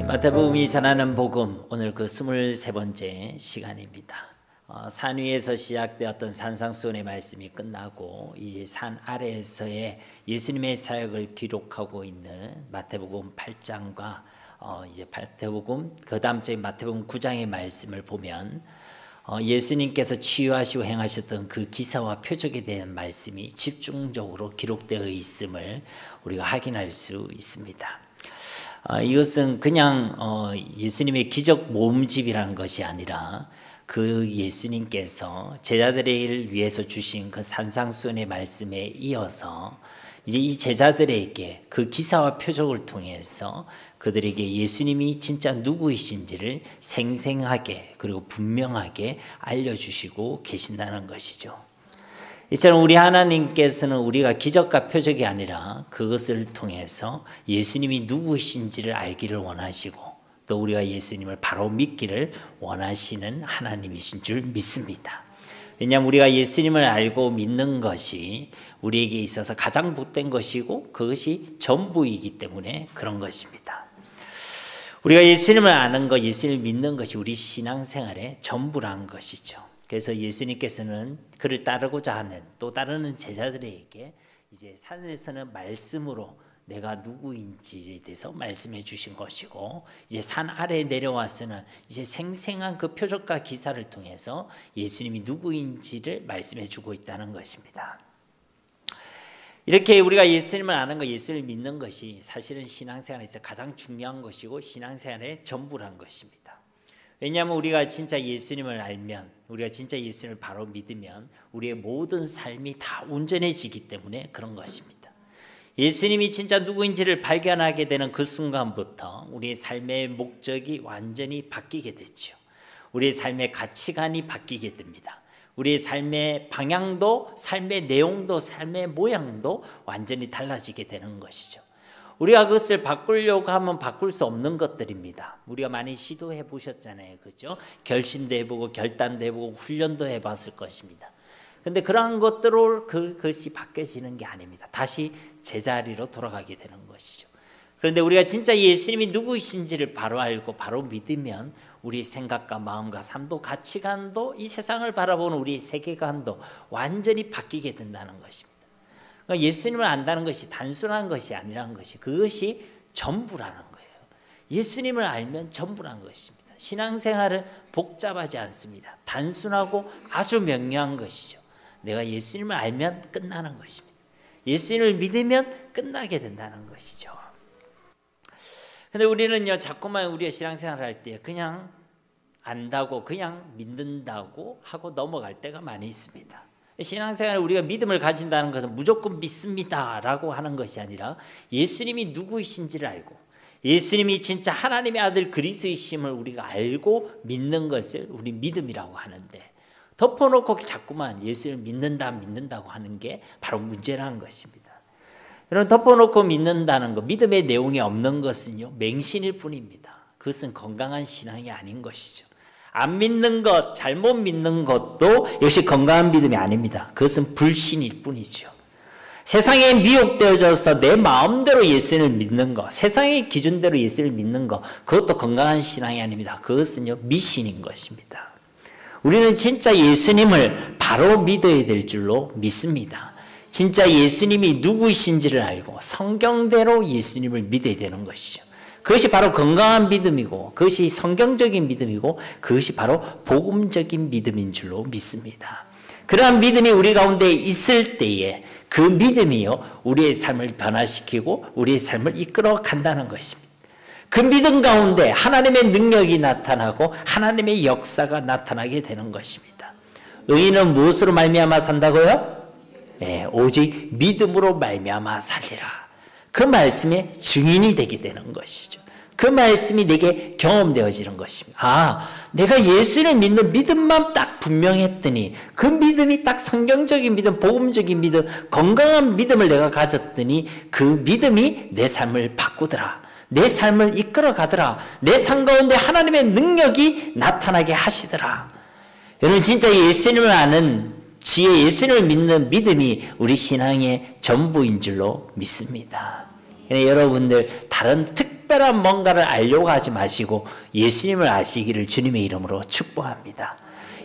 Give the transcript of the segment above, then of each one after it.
마태복음이 전하는 복음, 오늘 그 23번째 시간입니다. 산 위에서 시작되었던 산상수훈의 말씀이 끝나고 이제 산 아래에서의 예수님의 사역을 기록하고 있는 마태복음 8장과 이제 마태복음 그 다음 주에 마태복음 9장의 말씀을 보면 예수님께서 치유하시고 행하셨던 그 기사와 표적에 대한 말씀이 집중적으로 기록되어 있음을 우리가 확인할 수 있습니다. 이것은 그냥 예수님의 기적 모음집이라는 것이 아니라 그 예수님께서 제자들을 위해서 주신 그 산상수훈의 말씀에 이어서 이제 이 제자들에게 그 기사와 표적을 통해서 그들에게 예수님이 진짜 누구이신지를 생생하게 그리고 분명하게 알려주시고 계신다는 것이죠. 이처럼 우리 하나님께서는 우리가 기적과 표적이 아니라 그것을 통해서 예수님이 누구이신지를 알기를 원하시고 또 우리가 예수님을 바로 믿기를 원하시는 하나님이신 줄 믿습니다. 왜냐하면 우리가 예수님을 알고 믿는 것이 우리에게 있어서 가장 복된 것이고 그것이 전부이기 때문에 그런 것입니다. 우리가 예수님을 아는 것, 예수님을 믿는 것이 우리 신앙생활의 전부란 것이죠. 그래서 예수님께서는 그를 따르고자 하는 또 따르는 제자들에게 이제 산에서는 말씀으로 내가 누구인지에 대해서 말씀해 주신 것이고 이제 산 아래에 내려와서는 이제 생생한 그 표적과 기사를 통해서 예수님이 누구인지를 말씀해 주고 있다는 것입니다. 이렇게 우리가 예수님을 아는 것, 예수님을 믿는 것이 사실은 신앙생활에서 가장 중요한 것이고 신앙생활의 전부란 것입니다. 왜냐하면 우리가 진짜 예수님을 알면 우리가 진짜 예수님을 바로 믿으면 우리의 모든 삶이 다 온전해지기 때문에 그런 것입니다. 예수님이 진짜 누구인지를 발견하게 되는 그 순간부터 우리의 삶의 목적이 완전히 바뀌게 되죠. 우리의 삶의 가치관이 바뀌게 됩니다. 우리의 삶의 방향도 삶의 내용도 삶의 모양도 완전히 달라지게 되는 것이죠. 우리가 그것을 바꾸려고 하면 바꿀 수 없는 것들입니다. 우리가 많이 시도해 보셨잖아요. 그렇죠? 결심도 해보고 결단도 해보고 훈련도 해봤을 것입니다. 그런데 그러한 것들로 그것이 바뀌어지는 게 아닙니다. 다시 제자리로 돌아가게 되는 것이죠. 그런데 우리가 진짜 예수님이 누구이신지를 바로 알고 바로 믿으면 우리 생각과 마음과 삶도 가치관도 이 세상을 바라보는 우리 세계관도 완전히 바뀌게 된다는 것입니다. 그러니까 예수님을 안다는 것이 단순한 것이 아니라는 것이 그것이 전부라는 거예요. 예수님을 알면 전부라는 것입니다. 신앙생활은 복잡하지 않습니다. 단순하고 아주 명료한 것이죠. 내가 예수님을 알면 끝나는 것입니다. 예수님을 믿으면 끝나게 된다는 것이죠. 근데 우리는요 자꾸만 우리가 신앙생활을 할 때 그냥 안다고 그냥 믿는다고 하고 넘어갈 때가 많이 있습니다. 신앙생활에 우리가 믿음을 가진다는 것은 무조건 믿습니다라고 하는 것이 아니라 예수님이 누구이신지를 알고 예수님이 진짜 하나님의 아들 그리스도이심을 우리가 알고 믿는 것을 우리 믿음이라고 하는데 덮어놓고 자꾸만 예수를 믿는다고 하는 게 바로 문제라는 것입니다. 여러분 덮어놓고 믿는다는 것, 믿음의 내용이 없는 것은요 맹신일 뿐입니다. 그것은 건강한 신앙이 아닌 것이죠. 안 믿는 것, 잘못 믿는 것도 역시 건강한 믿음이 아닙니다. 그것은 불신일 뿐이죠. 세상에 미혹되어져서 내 마음대로 예수를 믿는 것, 세상의 기준대로 예수를 믿는 것, 그것도 건강한 신앙이 아닙니다. 그것은요 미신인 것입니다. 우리는 진짜 예수님을 바로 믿어야 될 줄로 믿습니다. 진짜 예수님이 누구이신지를 알고 성경대로 예수님을 믿어야 되는 것이죠. 그것이 바로 건강한 믿음이고 그것이 성경적인 믿음이고 그것이 바로 복음적인 믿음인 줄로 믿습니다. 그러한 믿음이 우리 가운데 있을 때에 그 믿음이요 우리의 삶을 변화시키고 우리의 삶을 이끌어 간다는 것입니다. 그 믿음 가운데 하나님의 능력이 나타나고 하나님의 역사가 나타나게 되는 것입니다. 의인은 무엇으로 말미암아 산다고요? 네, 오직 믿음으로 말미암아 살리라. 그 말씀의 증인이 되게 되는 것이죠. 그 말씀이 내게 경험되어지는 것입니다. 아, 내가 예수를 믿는 믿음만 딱 분명했더니 그 믿음이 딱 성경적인 믿음, 복음적인 믿음, 건강한 믿음을 내가 가졌더니 그 믿음이 내 삶을 바꾸더라. 내 삶을 이끌어 가더라. 내 삶 가운데 하나님의 능력이 나타나게 하시더라. 여러분 진짜 예수님을 아는 지혜 예수님을 믿는 믿음이 우리 신앙의 전부인 줄로 믿습니다. 여러분들 다른 특별한 뭔가를 알려고 하지 마시고 예수님을 아시기를 주님의 이름으로 축복합니다.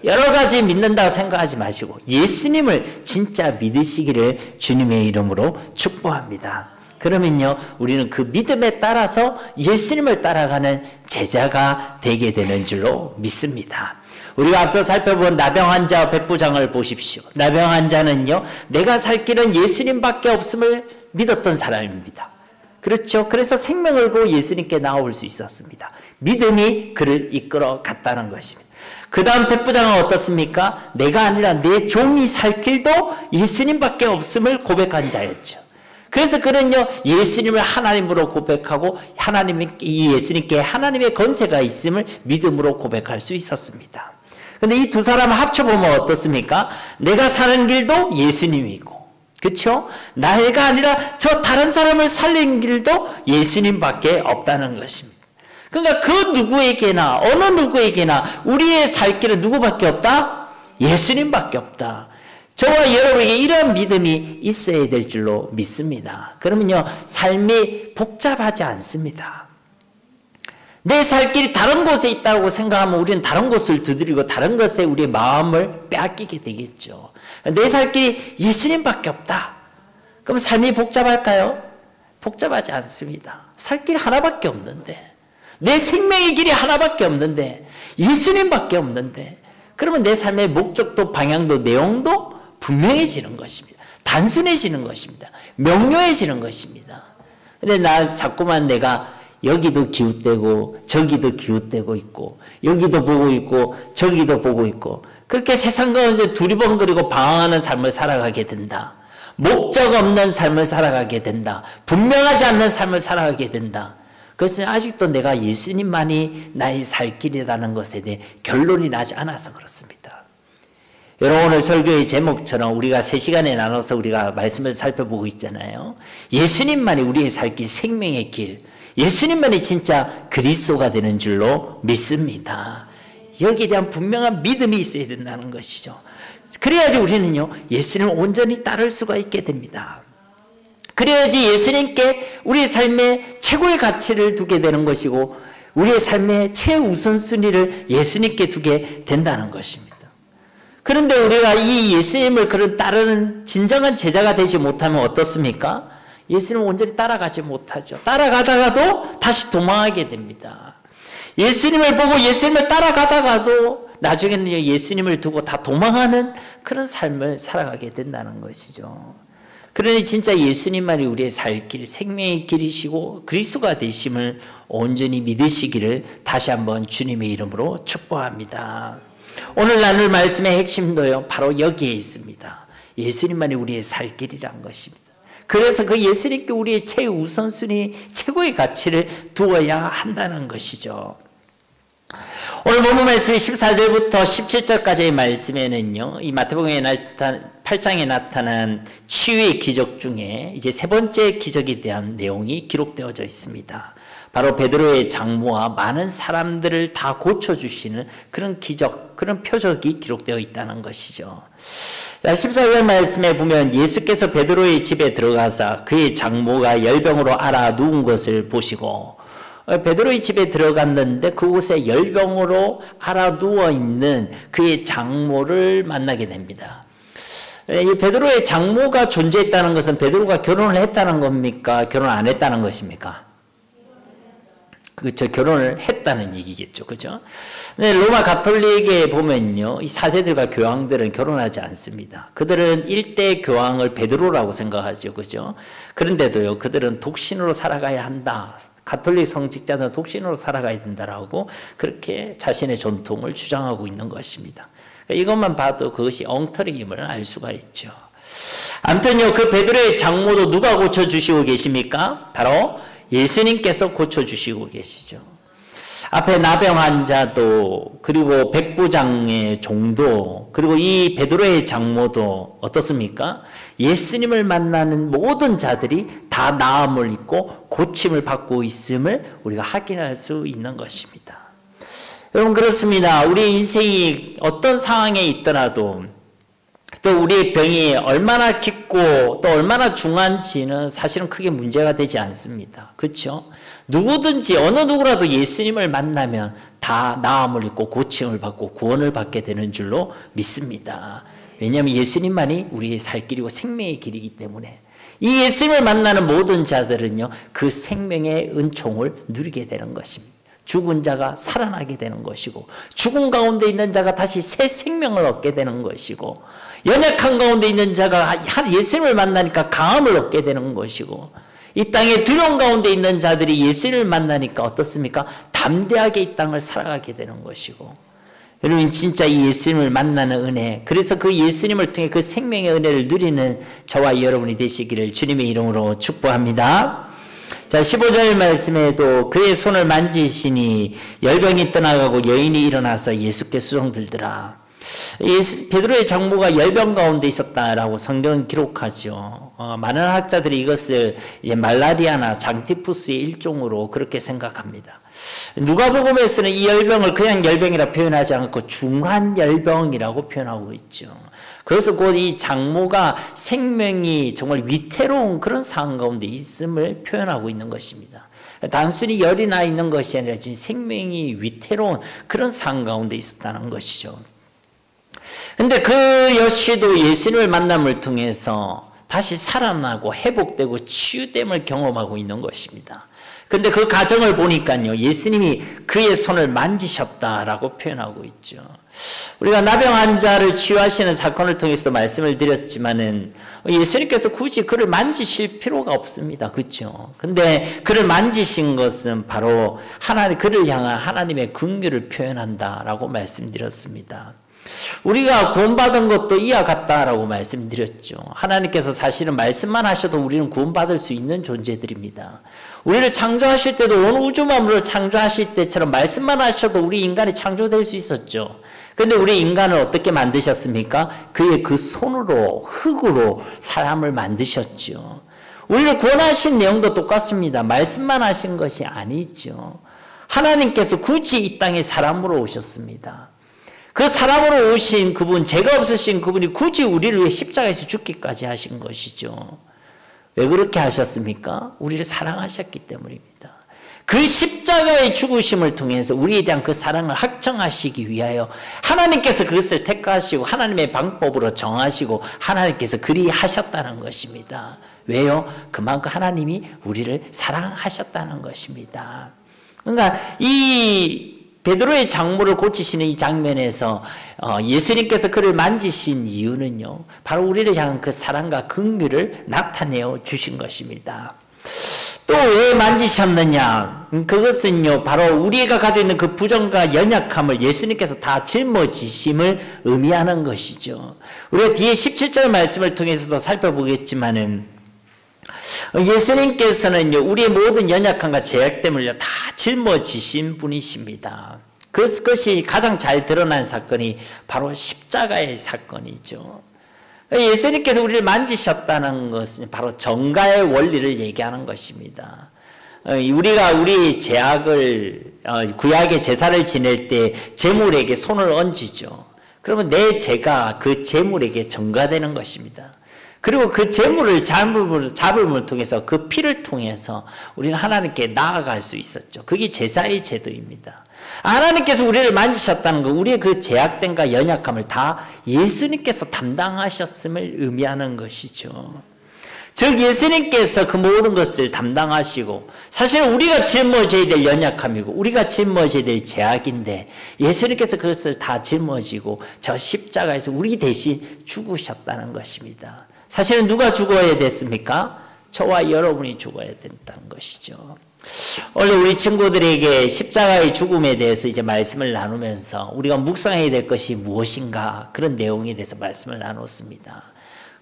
여러 가지 믿는다고 생각하지 마시고 예수님을 진짜 믿으시기를 주님의 이름으로 축복합니다. 그러면요, 우리는 그 믿음에 따라서 예수님을 따라가는 제자가 되게 되는 줄로 믿습니다. 우리가 앞서 살펴본 나병 환자와 백부장을 보십시오. 나병 환자는요, 내가 살 길은 예수님밖에 없음을 믿었던 사람입니다. 그렇죠? 그래서 생명을 걸고 예수님께 나올 수 있었습니다. 믿음이 그를 이끌어 갔다는 것입니다. 그 다음 백부장은 어떻습니까? 내가 아니라 내 종이 살 길도 예수님밖에 없음을 고백한 자였죠. 그래서 그는요, 예수님을 하나님으로 고백하고 이 예수님께 하나님의 권세가 있음을 믿음으로 고백할 수 있었습니다. 근데 이 두 사람을 합쳐보면 어떻습니까? 내가 사는 길도 예수님이고, 그렇죠? 나가 아니라 저 다른 사람을 살린 길도 예수님밖에 없다는 것입니다. 그러니까 그 누구에게나 어느 누구에게나 우리의 살 길은 누구밖에 없다? 예수님밖에 없다. 저와 여러분에게 이런 믿음이 있어야 될 줄로 믿습니다. 그러면요, 삶이 복잡하지 않습니다. 내 살 길이 다른 곳에 있다고 생각하면 우리는 다른 곳을 두드리고 다른 것에 우리의 마음을 빼앗기게 되겠죠. 내 살 길이 예수님밖에 없다. 그럼 삶이 복잡할까요? 복잡하지 않습니다. 살 길이 하나밖에 없는데, 내 생명의 길이 하나밖에 없는데, 예수님밖에 없는데, 그러면 내 삶의 목적도 방향도 내용도 분명해지는 것입니다. 단순해지는 것입니다. 명료해지는 것입니다. 근데 자꾸만 내가 여기도 기웃대고 저기도 기웃대고 있고 여기도 보고 있고 저기도 보고 있고 그렇게 세상 가운데 두리번거리고 방황하는 삶을 살아가게 된다. 목적 없는 삶을 살아가게 된다. 분명하지 않는 삶을 살아가게 된다. 그것은 아직도 내가 예수님만이 나의 살 길이라는 것에 대해 결론이 나지 않아서 그렇습니다. 여러분, 오늘 설교의 제목처럼 우리가 3시간에 나눠서 우리가 말씀을 살펴보고 있잖아요. 예수님만이 우리의 살 길, 생명의 길, 예수님만이 진짜 그리스도가 되는 줄로 믿습니다. 여기에 대한 분명한 믿음이 있어야 된다는 것이죠. 그래야지 우리는요, 예수님을 온전히 따를 수가 있게 됩니다. 그래야지 예수님께 우리의 삶의 최고의 가치를 두게 되는 것이고 우리의 삶의 최우선순위를 예수님께 두게 된다는 것입니다. 그런데 우리가 이 예수님을 그런 따르는 진정한 제자가 되지 못하면 어떻습니까? 예수님을 온전히 따라가지 못하죠. 따라가다가도 다시 도망하게 됩니다. 예수님을 보고 예수님을 따라가다가도 나중에는 예수님을 두고 다 도망하는 그런 삶을 살아가게 된다는 것이죠. 그러니 진짜 예수님만이 우리의 살 길, 생명의 길이시고 그리스도가 되심을 온전히 믿으시기를 다시 한번 주님의 이름으로 축복합니다. 오늘 나눌 말씀의 핵심도요, 바로 여기에 있습니다. 예수님만이 우리의 살 길이란 것입니다. 그래서 그 예수님께 우리의 최우선순위, 최고의 가치를 두어야 한다는 것이죠. 오늘 본문 말씀 14절부터 17절까지의 말씀에는요, 이 마태복음에 8장에 나타난 치유의 기적 중에 이제 세 번째 기적에 대한 내용이 기록되어져 있습니다. 바로 베드로의 장모와 많은 사람들을 다 고쳐주시는 그런 기적, 그런 표적이 기록되어 있다는 것이죠. 14절 말씀에 보면 예수께서 베드로의 집에 들어가사 그의 장모가 열병으로 앓아 누운 것을 보시고, 베드로의 집에 들어갔는데 그곳에 열병으로 앓아 누워 있는 그의 장모를 만나게 됩니다. 이 베드로의 장모가 존재했다는 것은 베드로가 결혼을 했다는 겁니까? 결혼 안 했다는 것입니까? 그렇죠. 결혼을 했다는 얘기겠죠. 그죠? 네, 로마 가톨릭에 보면요, 이 사제들과 교황들은 결혼하지 않습니다. 그들은 일대 교황을 베드로라고 생각하죠. 그죠? 그런데도요, 그들은 독신으로 살아가야 한다. 가톨릭 성직자들은 독신으로 살아가야 된다라고 그렇게 자신의 전통을 주장하고 있는 것입니다. 이것만 봐도 그것이 엉터리임을 알 수가 있죠. 아무튼요, 그 베드로의 장모도 누가 고쳐주시고 계십니까? 바로 예수님께서 고쳐주시고 계시죠. 앞에 나병 환자도, 그리고 백부장의 종도, 그리고 이 베드로의 장모도 어떻습니까? 예수님을 만나는 모든 자들이 다 나음을 입고 고침을 받고 있음을 우리가 확인할 수 있는 것입니다. 여러분, 그렇습니다. 우리 인생이 어떤 상황에 있더라도 또 우리의 병이 얼마나 깊고 또 얼마나 중한지는 사실은 크게 문제가 되지 않습니다. 그렇죠? 누구든지 어느 누구라도 예수님을 만나면 다 나음을 입고 고침을 받고 구원을 받게 되는 줄로 믿습니다. 왜냐하면 예수님만이 우리의 살 길이고 생명의 길이기 때문에 이 예수님을 만나는 모든 자들은요, 그 생명의 은총을 누리게 되는 것입니다. 죽은 자가 살아나게 되는 것이고, 죽은 가운데 있는 자가 다시 새 생명을 얻게 되는 것이고, 연약한 가운데 있는 자가 예수님을 만나니까 강함을 얻게 되는 것이고, 이 땅에 두려움 가운데 있는 자들이 예수님을 만나니까 어떻습니까? 담대하게 이 땅을 살아가게 되는 것이고, 여러분 진짜 이 예수님을 만나는 은혜, 그래서 그 예수님을 통해 그 생명의 은혜를 누리는 저와 여러분이 되시기를 주님의 이름으로 축복합니다. 자, 15절 말씀에도 그의 손을 만지시니 열병이 떠나가고 여인이 일어나서 예수께 수종들더라. 베드로의 장모가 열병 가운데 있었다라고 성경은 기록하죠. 많은 학자들이 이것을 이제 말라리아나 장티푸스의 일종으로 그렇게 생각합니다. 누가복음에서는 이 열병을 그냥 열병이라 표현하지 않고 중한 열병이라고 표현하고 있죠. 그래서 곧 이 장모가 생명이 정말 위태로운 그런 상황 가운데 있음을 표현하고 있는 것입니다. 단순히 열이 나 있는 것이 아니라 지금 생명이 위태로운 그런 상황 가운데 있었다는 것이죠. 근데 그 역시도 예수님을 만남을 통해서 다시 살아나고 회복되고 치유됨을 경험하고 있는 것입니다. 근데 그 과정을 보니까요, 예수님이 그의 손을 만지셨다라고 표현하고 있죠. 우리가 나병 환자를 치유하시는 사건을 통해서 말씀을 드렸지만은 예수님께서 굳이 그를 만지실 필요가 없습니다. 그렇죠? 근데 그를 만지신 것은 바로 그를 향한 하나님의 긍휼을 표현한다라고 말씀드렸습니다. 우리가 구원받은 것도 이와 같다라고 말씀드렸죠. 하나님께서 사실은 말씀만 하셔도 우리는 구원받을 수 있는 존재들입니다. 우리를 창조하실 때도 온 우주 만물을 창조하실 때처럼 말씀만 하셔도 우리 인간이 창조될 수 있었죠. 그런데 우리 인간을 어떻게 만드셨습니까? 그의 그 손으로, 흙으로 사람을 만드셨죠. 우리를 구원하신 내용도 똑같습니다. 말씀만 하신 것이 아니죠. 하나님께서 굳이 이 땅에 사람으로 오셨습니다. 그 사람으로 오신 그분, 죄가 없으신 그분이 굳이 우리를 위해 십자가에서 죽기까지 하신 것이죠. 왜 그렇게 하셨습니까? 우리를 사랑하셨기 때문입니다. 그 십자가의 죽으심을 통해서 우리에 대한 그 사랑을 확정하시기 위하여 하나님께서 그것을 택하시고 하나님의 방법으로 정하시고 하나님께서 그리 하셨다는 것입니다. 왜요? 그만큼 하나님이 우리를 사랑하셨다는 것입니다. 그러니까 이 베드로의 장모를 고치시는 이 장면에서 예수님께서 그를 만지신 이유는요, 바로 우리를 향한 그 사랑과 긍휼을 나타내어 주신 것입니다. 또 왜 만지셨느냐? 그것은요, 바로 우리가 가지고 있는 그 부정과 연약함을 예수님께서 다 짊어지심을 의미하는 것이죠. 우리가 뒤에 17절 말씀을 통해서도 살펴보겠지만은 예수님께서는요, 우리의 모든 연약함과 제약됨을 다 짊어지신 분이십니다. 그것이 가장 잘 드러난 사건이 바로 십자가의 사건이죠. 예수님께서 우리를 만지셨다는 것은 바로 정가의 원리를 얘기하는 것입니다. 우리가 우리 제약을, 구약의 제사를 지낼 때 제물에게 손을 얹이죠. 그러면 내 죄가 그 제물에게 정가되는 것입니다. 그리고 그 제물을 잡음을 통해서 그 피를 통해서 우리는 하나님께 나아갈 수 있었죠. 그게 제사의 제도입니다. 하나님께서 우리를 만지셨다는 것, 우리의 그 제약됨과 연약함을 다 예수님께서 담당하셨음을 의미하는 것이죠. 즉 예수님께서 그 모든 것을 담당하시고, 사실은 우리가 짊어져야 될 연약함이고 우리가 짊어져야 될 제약인데 예수님께서 그것을 다 짊어지고 저 십자가에서 우리 대신 죽으셨다는 것입니다. 사실은 누가 죽어야 됐습니까? 저와 여러분이 죽어야 된다는 것이죠. 원래 우리 친구들에게 십자가의 죽음에 대해서 이제 말씀을 나누면서 우리가 묵상해야 될 것이 무엇인가, 그런 내용에 대해서 말씀을 나눴습니다.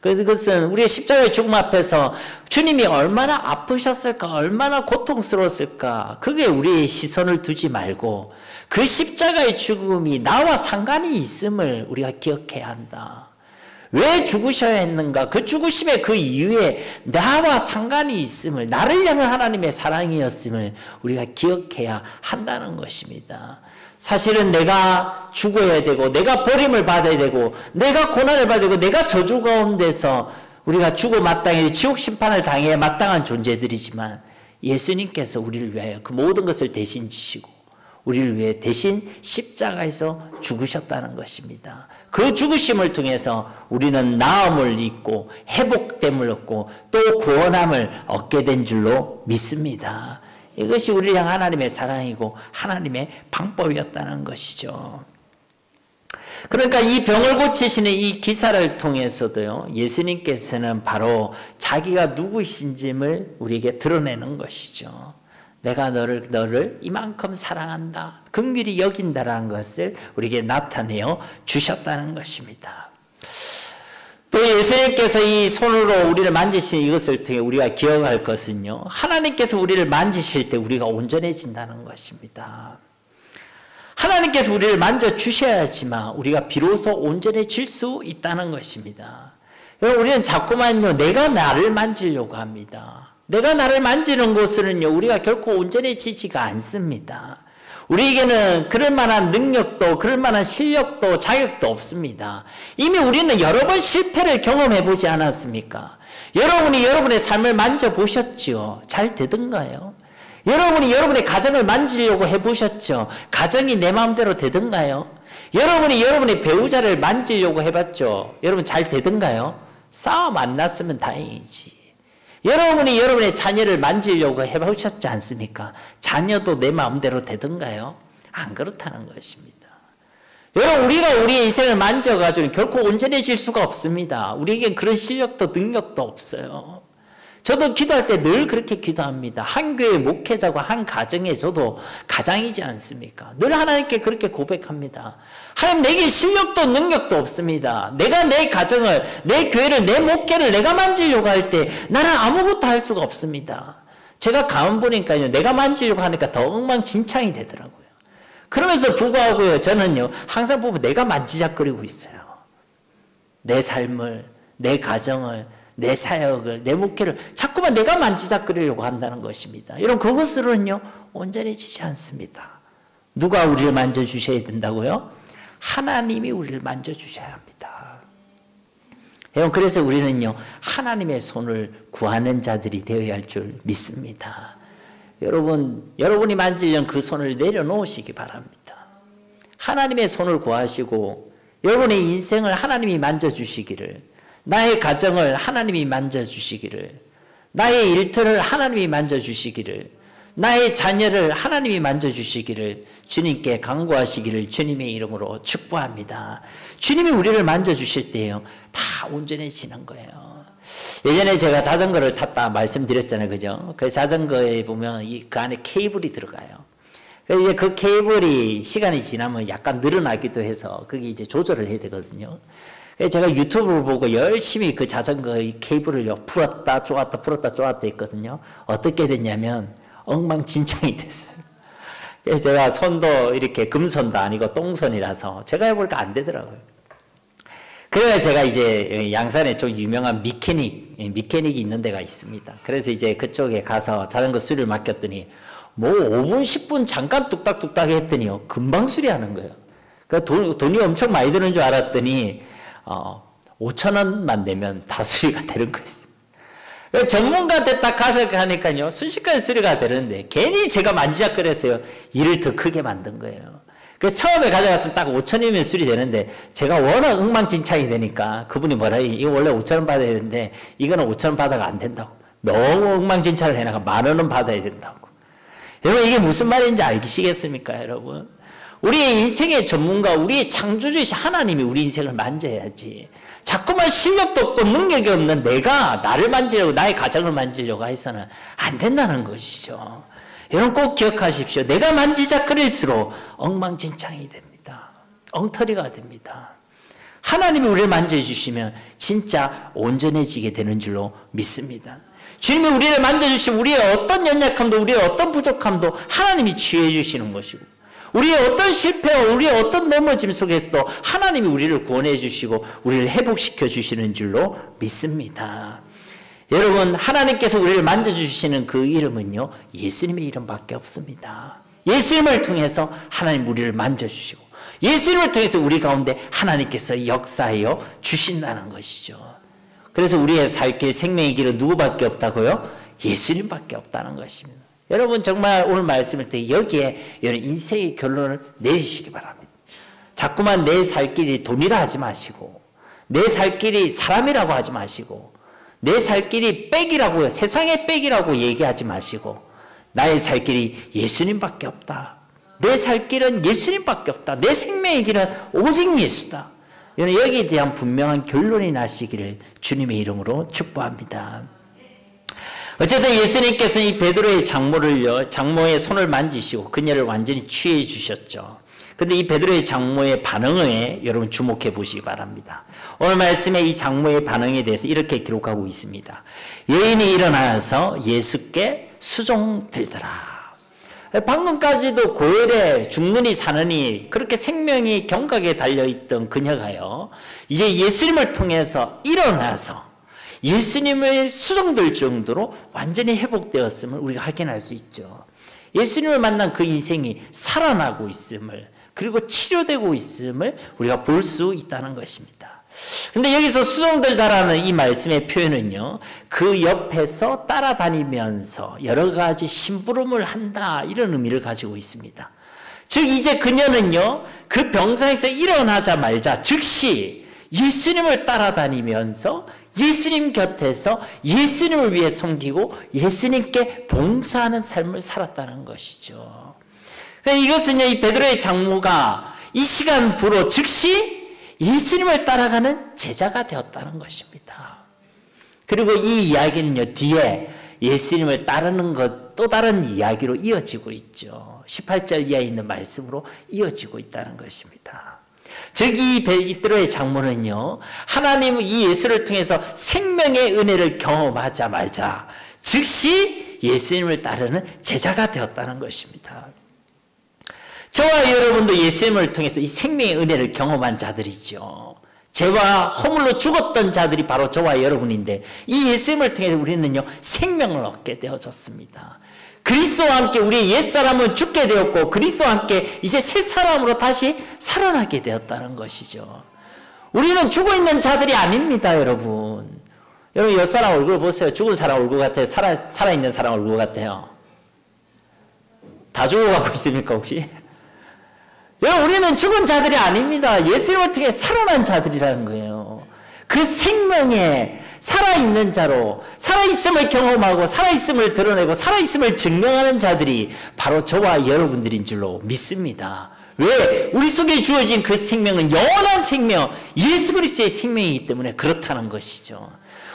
그것은 우리의 십자가의 죽음 앞에서 주님이 얼마나 아프셨을까, 얼마나 고통스러웠을까, 그게 우리의 시선을 두지 말고 그 십자가의 죽음이 나와 상관이 있음을 우리가 기억해야 한다. 왜 죽으셔야 했는가? 그 죽으심의 그 이유에 나와 상관이 있음을, 나를 향한 하나님의 사랑이었음을 우리가 기억해야 한다는 것입니다. 사실은 내가 죽어야 되고 내가 버림을 받아야 되고 내가 고난을 받아야 되고 내가 저주 가운데서 우리가 죽어 마땅히 지옥 심판을 당해야 마땅한 존재들이지만 예수님께서 우리를 위하여 그 모든 것을 대신 지시고 우리를 위해 대신 십자가에서 죽으셨다는 것입니다. 그 죽으심을 통해서 우리는 나음을 잊고 회복됨을 얻고 또 구원함을 얻게 된 줄로 믿습니다. 이것이 우리를 향한 하나님의 사랑이고 하나님의 방법이었다는 것이죠. 그러니까 이 병을 고치시는 이 기사를 통해서도요, 예수님께서는 바로 자기가 누구이신지를 우리에게 드러내는 것이죠. 내가 너를 이만큼 사랑한다, 긍휼히 여긴다라는 것을 우리에게 나타내어 주셨다는 것입니다. 또 예수님께서 이 손으로 우리를 만지시는 이것을 통해 우리가 기억할 것은요, 하나님께서 우리를 만지실 때 우리가 온전해진다는 것입니다. 하나님께서 우리를 만져주셔야지만 우리가 비로소 온전해질 수 있다는 것입니다. 여러분, 우리는 자꾸만요, 내가 나를 만지려고 합니다. 내가 나를 만지는 것으로는요, 우리가 결코 온전해지지가 않습니다. 우리에게는 그럴 만한 능력도, 그럴 만한 실력도, 자격도 없습니다. 이미 우리는 여러 번 실패를 경험해 보지 않았습니까? 여러분이 여러분의 삶을 만져보셨지요? 잘 되던가요? 여러분이 여러분의 가정을 만지려고 해보셨죠? 가정이 내 마음대로 되던가요? 여러분이 여러분의 배우자를 만지려고 해봤죠? 여러분 잘 되던가요? 싸움 안 났으면 다행이지. 여러분이 여러분의 자녀를 만지려고 해보셨지 않습니까? 자녀도 내 마음대로 되던가요? 안 그렇다는 것입니다. 여러분, 우리가 우리의 인생을 만져가지고 결코 온전해질 수가 없습니다. 우리에겐 그런 실력도 능력도 없어요. 저도 기도할 때 늘 그렇게 기도합니다. 한 교회 목회자고 한 가정에 저도 가장이지 않습니까? 늘 하나님께 그렇게 고백합니다. 하나님, 내게 실력도 능력도 없습니다. 내가 내 가정을, 내 교회를, 내 목회를 내가 만지려고 할 때 나는 아무것도 할 수가 없습니다. 제가 가만 보니까요, 내가 만지려고 하니까 더 엉망진창이 되더라고요. 그러면서 불구하고요, 저는요, 항상 보면 내가 만지작거리고 있어요. 내 삶을, 내 가정을, 내 사역을, 내 목회를 자꾸만 내가 만지작거리려고 한다는 것입니다. 여러분, 그것으로는요, 온전해지지 않습니다. 누가 우리를 만져주셔야 된다고요? 하나님이 우리를 만져주셔야 합니다. 여러분, 그래서 우리는요, 하나님의 손을 구하는 자들이 되어야 할 줄 믿습니다. 여러분이 만지려는 그 손을 내려놓으시기 바랍니다. 하나님의 손을 구하시고 여러분의 인생을 하나님이 만져주시기를, 나의 가정을 하나님이 만져주시기를, 나의 일터를 하나님이 만져주시기를, 나의 자녀를 하나님이 만져주시기를 주님께 간구하시기를 주님의 이름으로 축복합니다. 주님이 우리를 만져주실 때요, 다 온전해지는 거예요. 예전에 제가 자전거를 탔다 말씀드렸잖아요. 그죠? 그 자전거에 보면 그 안에 케이블이 들어가요. 이제 그 케이블이 시간이 지나면 약간 늘어나기도 해서 그게 이제 조절을 해야 되거든요. 제가 유튜브를 보고 열심히 그 자전거의 케이블을 풀었다 쪼았다 풀었다 쪼았다 했거든요. 어떻게 됐냐면 엉망진창이 됐어요. 그래서 제가 손도 이렇게 금손도 아니고 똥손이라서 제가 해보니까 안 되더라고요. 그래서 제가 이제 양산에 좀 유명한 미케닉이 있는 데가 있습니다. 그래서 이제 그쪽에 가서 자전거 수리를 맡겼더니 뭐 5분 10분 잠깐 뚝딱뚝딱 했더니요, 금방 수리하는 거예요. 그 돈이 엄청 많이 드는 줄 알았더니 5,000원만 내면 다 수리가 되는 거였어요. 전문가한테 딱 가서 하니까요, 순식간에 수리가 되는데 괜히 제가 만지작거려서요, 일을 더 크게 만든 거예요. 처음에 가져갔으면 딱 5,000원이면 수리되는데 제가 워낙 엉망진창이 되니까 그분이 뭐라 해요? 이거 원래 5,000원 받아야 되는데 이거는 5,000원 받아가 안 된다고. 너무 엉망진창을 해나가 10,000원은 받아야 된다고. 여러분, 이게 무슨 말인지 알시겠습니까, 여러분? 우리의 인생의 전문가, 우리의 창조주이신 하나님이 우리 인생을 만져야지. 자꾸만 실력도 없고 능력이 없는 내가 나를 만지려고, 나의 가정을 만지려고 해서는 안 된다는 것이죠. 여러분, 꼭 기억하십시오. 내가 만지작거릴수록 엉망진창이 됩니다. 엉터리가 됩니다. 하나님이 우리를 만져주시면 진짜 온전해지게 되는 줄로 믿습니다. 주님이 우리를 만져주시면 우리의 어떤 연약함도, 우리의 어떤 부족함도 하나님이 치유해 주시는 것이고, 우리의 어떤 실패와 우리의 어떤 넘어짐 속에서도 하나님이 우리를 구원해 주시고 우리를 회복시켜 주시는 줄로 믿습니다. 여러분, 하나님께서 우리를 만져주시는 그 이름은요, 예수님의 이름밖에 없습니다. 예수님을 통해서 하나님 우리를 만져주시고 예수님을 통해서 우리 가운데 하나님께서 역사하여 주신다는 것이죠. 그래서 우리의 살 길, 생명의 길은 누구밖에 없다고요? 예수님밖에 없다는 것입니다. 여러분 정말 오늘 말씀을 듣고 여기에 여러분 인생의 결론을 내리시기 바랍니다. 자꾸만 내 살 길이 돈이라 하지 마시고 내 살 길이 사람이라고 하지 마시고 내 살 길이 빽이라고 세상의 빽이라고 얘기하지 마시고 나의 살 길이 예수님밖에 없다. 내 살 길은 예수님밖에 없다. 내 생명의 길은 오직 예수다. 여기에 대한 분명한 결론이 나시기를 주님의 이름으로 축복합니다. 어쨌든 예수님께서는 이 베드로의 장모의 손을 만지시고 그녀를 완전히 취해 주셨죠. 근데 이 베드로의 장모의 반응에 여러분 주목해 보시기 바랍니다. 오늘 말씀에 이 장모의 반응에 대해서 이렇게 기록하고 있습니다. 여인이 일어나서 예수께 수종들더라. 방금까지도 고열에 죽느니 사느니 그렇게 생명이 경각에 달려있던 그녀가요, 이제 예수님을 통해서 일어나서 예수님을 수종들 정도로 완전히 회복되었음을 우리가 확인할 수 있죠. 예수님을 만난 그 인생이 살아나고 있음을, 그리고 치료되고 있음을 우리가 볼 수 있다는 것입니다. 근데 여기서 수종들다라는 이 말씀의 표현은요, 그 옆에서 따라다니면서 여러 가지 심부름을 한다, 이런 의미를 가지고 있습니다. 즉 이제 그녀는요, 그 병상에서 일어나자마자 즉시 예수님을 따라다니면서 예수님 곁에서 예수님을 위해 섬기고 예수님께 봉사하는 삶을 살았다는 것이죠. 이것은요, 이 베드로의 장모가 이 시간부로 즉시 예수님을 따라가는 제자가 되었다는 것입니다. 그리고 이 이야기는요, 뒤에 예수님을 따르는 것 또 다른 이야기로 이어지고 있죠. 18절 이하에 있는 말씀으로 이어지고 있다는 것입니다. 즉 이 베드로의 장모는요, 하나님 이 예수를 통해서 생명의 은혜를 경험하자마자 즉시 예수님을 따르는 제자가 되었다는 것입니다. 저와 여러분도 예수님을 통해서 이 생명의 은혜를 경험한 자들이죠. 죄와 허물로 죽었던 자들이 바로 저와 여러분인데, 이 예수님을 통해서 우리는요, 생명을 얻게 되어졌습니다. 그리스도와 함께 우리의 옛사람은 죽게 되었고 그리스도와 함께 이제 새 사람으로 다시 살아나게 되었다는 것이죠. 우리는 죽어있는 자들이 아닙니다. 여러분 옆사람 얼굴 보세요. 죽은 사람 얼굴 같아요? 살아있는 사람 얼굴 같아요? 다 죽어가고 있습니까 혹시? 여러분, 우리는 죽은 자들이 아닙니다. 예수님을 통해 살아난 자들이라는 거예요. 그 생명에 살아있는 자로, 살아있음을 경험하고 살아있음을 드러내고 살아있음을 증명하는 자들이 바로 저와 여러분들인 줄로 믿습니다. 왜? 우리 속에 주어진 그 생명은 영원한 생명, 예수 그리스도의 생명이기 때문에 그렇다는 것이죠.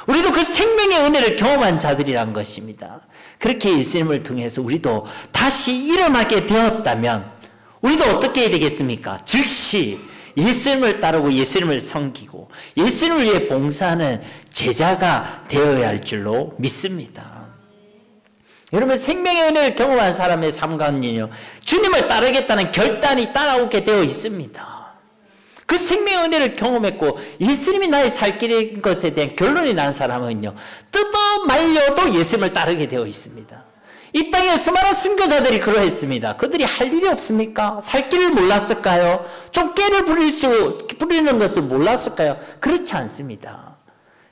우리도 그 생명의 은혜를 경험한 자들이란 것입니다. 그렇게 예수님을 통해서 우리도 다시 일어나게 되었다면 우리도 어떻게 해야 되겠습니까? 즉시 예수님을 따르고 예수님을 섬기고 예수님을 위해 봉사하는 제자가 되어야 할 줄로 믿습니다. 여러분, 생명의 은혜를 경험한 사람의 삶 가운데는요, 주님을 따르겠다는 결단이 따라오게 되어 있습니다. 그 생명의 은혜를 경험했고 예수님이 나의 살 길인 것에 대한 결론이 난 사람은요, 뜯어 말려도 예수님을 따르게 되어 있습니다. 이 땅에 수많은 순교자들이 그러했습니다. 그들이 할 일이 없습니까? 살 길을 몰랐을까요? 좀 깨를 부리는 것을 몰랐을까요? 그렇지 않습니다.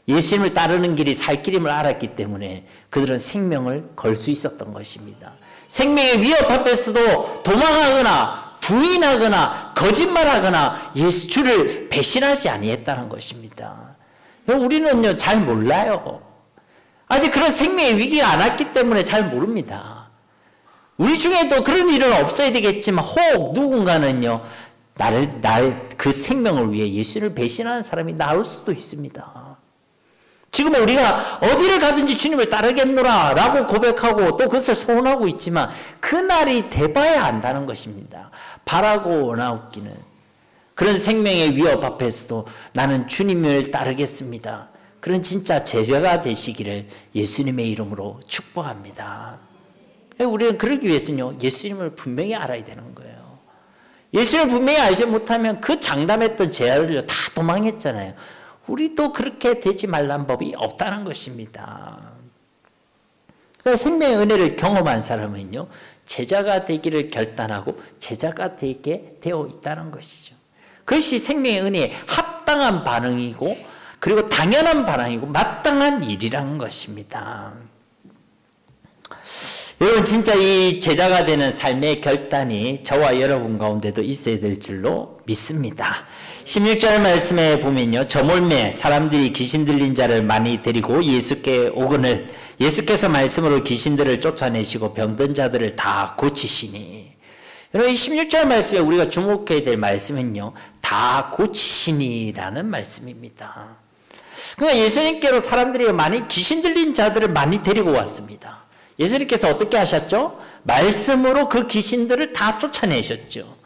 예수님을 따르는 길이 살 길임을 알았기 때문에 그들은 생명을 걸 수 있었던 것입니다. 생명의 위협 앞에서도 도망하거나 부인하거나 거짓말하거나 예수 주를 배신하지 아니했다는 것입니다. 우리는요, 잘 몰라요. 아직 그런 생명의 위기가 안 왔기 때문에 잘 모릅니다. 우리 중에도 그런 일은 없어야 되겠지만 혹 누군가는요, 나의 그 생명을 위해 예수를 배신하는 사람이 나올 수도 있습니다. 지금 우리가 어디를 가든지 주님을 따르겠노라 라고 고백하고 또 그것을 소원하고 있지만 그날이 돼봐야 안다는 것입니다. 바라고 원하옵기는 그런 생명의 위협 앞에서도 나는 주님을 따르겠습니다. 그런 진짜 제자가 되시기를 예수님의 이름으로 축복합니다. 우리는 그러기 위해서는요, 예수님을 분명히 알아야 되는 거예요. 예수님을 분명히 알지 못하면 그 장담했던 제자들도 다 도망했잖아요. 우리도 그렇게 되지 말란 법이 없다는 것입니다. 그러니까 생명의 은혜를 경험한 사람은요, 제자가 되기를 결단하고 제자가 되게 되어 있다는 것이죠. 그것이 생명의 은혜에 합당한 반응이고 그리고 당연한 반응이고 마땅한 일이라는 것입니다. 여러분 진짜 이 제자가 되는 삶의 결단이 저와 여러분 가운데도 있어야 될 줄로 믿습니다. 16절 말씀에 보면요. 저몰매 사람들이 귀신 들린 자를 많이 데리고 예수께 오거늘 예수께서 말씀으로 귀신들을 쫓아내시고 병든 자들을 다 고치시니. 여러분 이 16절 말씀에 우리가 주목해야 될 말씀은요. 다 고치시니라는 말씀입니다. 그러니까 예수님께로 사람들이 많이 귀신 들린 자들을 많이 데리고 왔습니다. 예수님께서 어떻게 하셨죠? 말씀으로 그 귀신들을 다 쫓아내셨죠.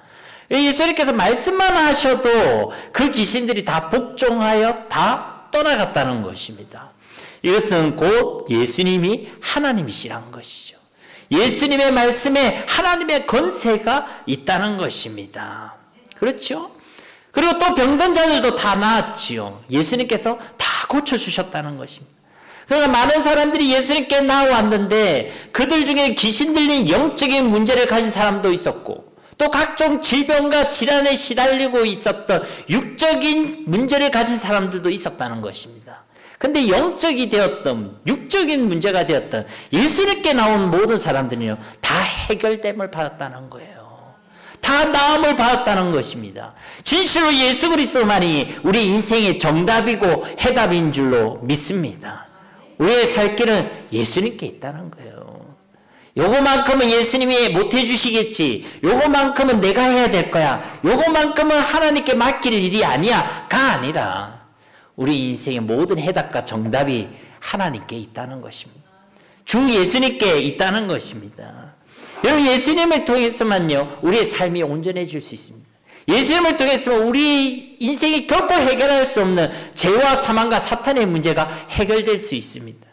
예수님께서 말씀만 하셔도 그 귀신들이 다 복종하여 다 떠나갔다는 것입니다. 이것은 곧 예수님이 하나님이시라는 것이죠. 예수님의 말씀에 하나님의 권세가 있다는 것입니다. 그렇죠? 그리고 또 병든 자들도 다 나았지요. 예수님께서 다 고쳐주셨다는 것입니다. 그러니까 많은 사람들이 예수님께 나왔는데 그들 중에 귀신 들린 영적인 문제를 가진 사람도 있었고 또 각종 질병과 질환에 시달리고 있었던 육적인 문제를 가진 사람들도 있었다는 것입니다. 근데 영적이 되었던 육적인 문제가 되었던 예수님께 나온 모든 사람들은요 다 해결됨을 받았다는 거예요. 다 나음을 받았다는 것입니다. 진실로 예수 그리스도만이 우리 인생의 정답이고 해답인 줄로 믿습니다. 우리의 살 길은 예수님께 있다는 거예요. 요거만큼은 예수님이 못해 주시겠지. 요거만큼은 내가 해야 될 거야. 요거만큼은 하나님께 맡길 일이 아니야. 가 아니라 우리 인생의 모든 해답과 정답이 하나님께 있다는 것입니다. 주 예수님께 있다는 것입니다. 여러분 예수님을 통해서만요 우리의 삶이 온전해질 수 있습니다. 예수님을 통해서 우리 인생이 결코 해결할 수 없는 죄와 사망과 사탄의 문제가 해결될 수 있습니다.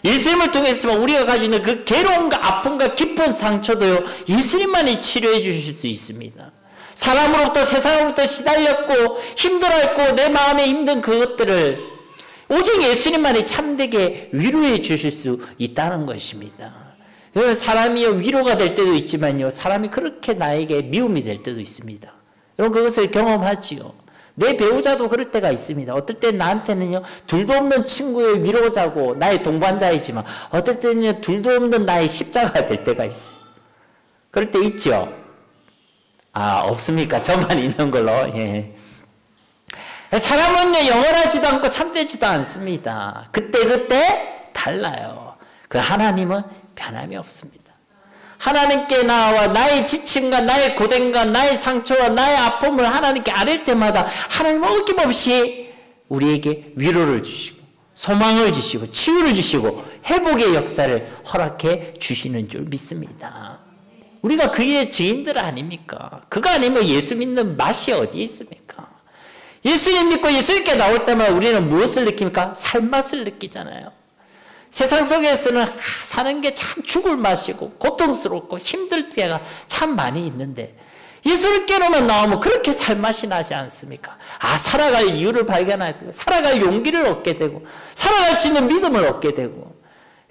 예수님을 통해서 우리가 가지고 있는 그 괴로움과 아픔과 깊은 상처도요 예수님만이 치료해 주실 수 있습니다. 사람으로부터 세상으로부터 시달렸고 힘들었고 내 마음에 힘든 그것들을 오직 예수님만이 참되게 위로해 주실 수 있다는 것입니다. 사람이 위로가 될 때도 있지만요 사람이 그렇게 나에게 미움이 될 때도 있습니다. 여러분 그것을 경험하지요. 내 배우자도 그럴 때가 있습니다. 어떨 때 나한테는요 둘도 없는 친구의 위로자고 나의 동반자이지만 어떨 때는요 둘도 없는 나의 십자가가 될 때가 있어요. 그럴 때 있죠? 아 없습니까? 저만 있는 걸로. 예. 사람은요 영원하지도 않고 참되지도 않습니다. 그때 달라요. 그 하나님은 변함이 없습니다. 하나님께 나와 나의 지침과 나의 고된과 나의 상처와 나의 아픔을 하나님께 아릴 때마다 하나님은 어김없이 우리에게 위로를 주시고 소망을 주시고 치유를 주시고 회복의 역사를 허락해 주시는 줄 믿습니다. 우리가 그 일의 증인들 아닙니까? 그거 아니면 예수 믿는 맛이 어디에 있습니까? 예수님 믿고 예수님께 나올 때마다 우리는 무엇을 느낍니까? 살맛을 느끼잖아요. 세상 속에서는 사는 게 참 죽을 맛이고 고통스럽고 힘들 때가 참 많이 있는데 예수님께로만 나오면 그렇게 살맛이 나지 않습니까? 아 살아갈 이유를 발견하게 되고 살아갈 용기를 얻게 되고 살아갈 수 있는 믿음을 얻게 되고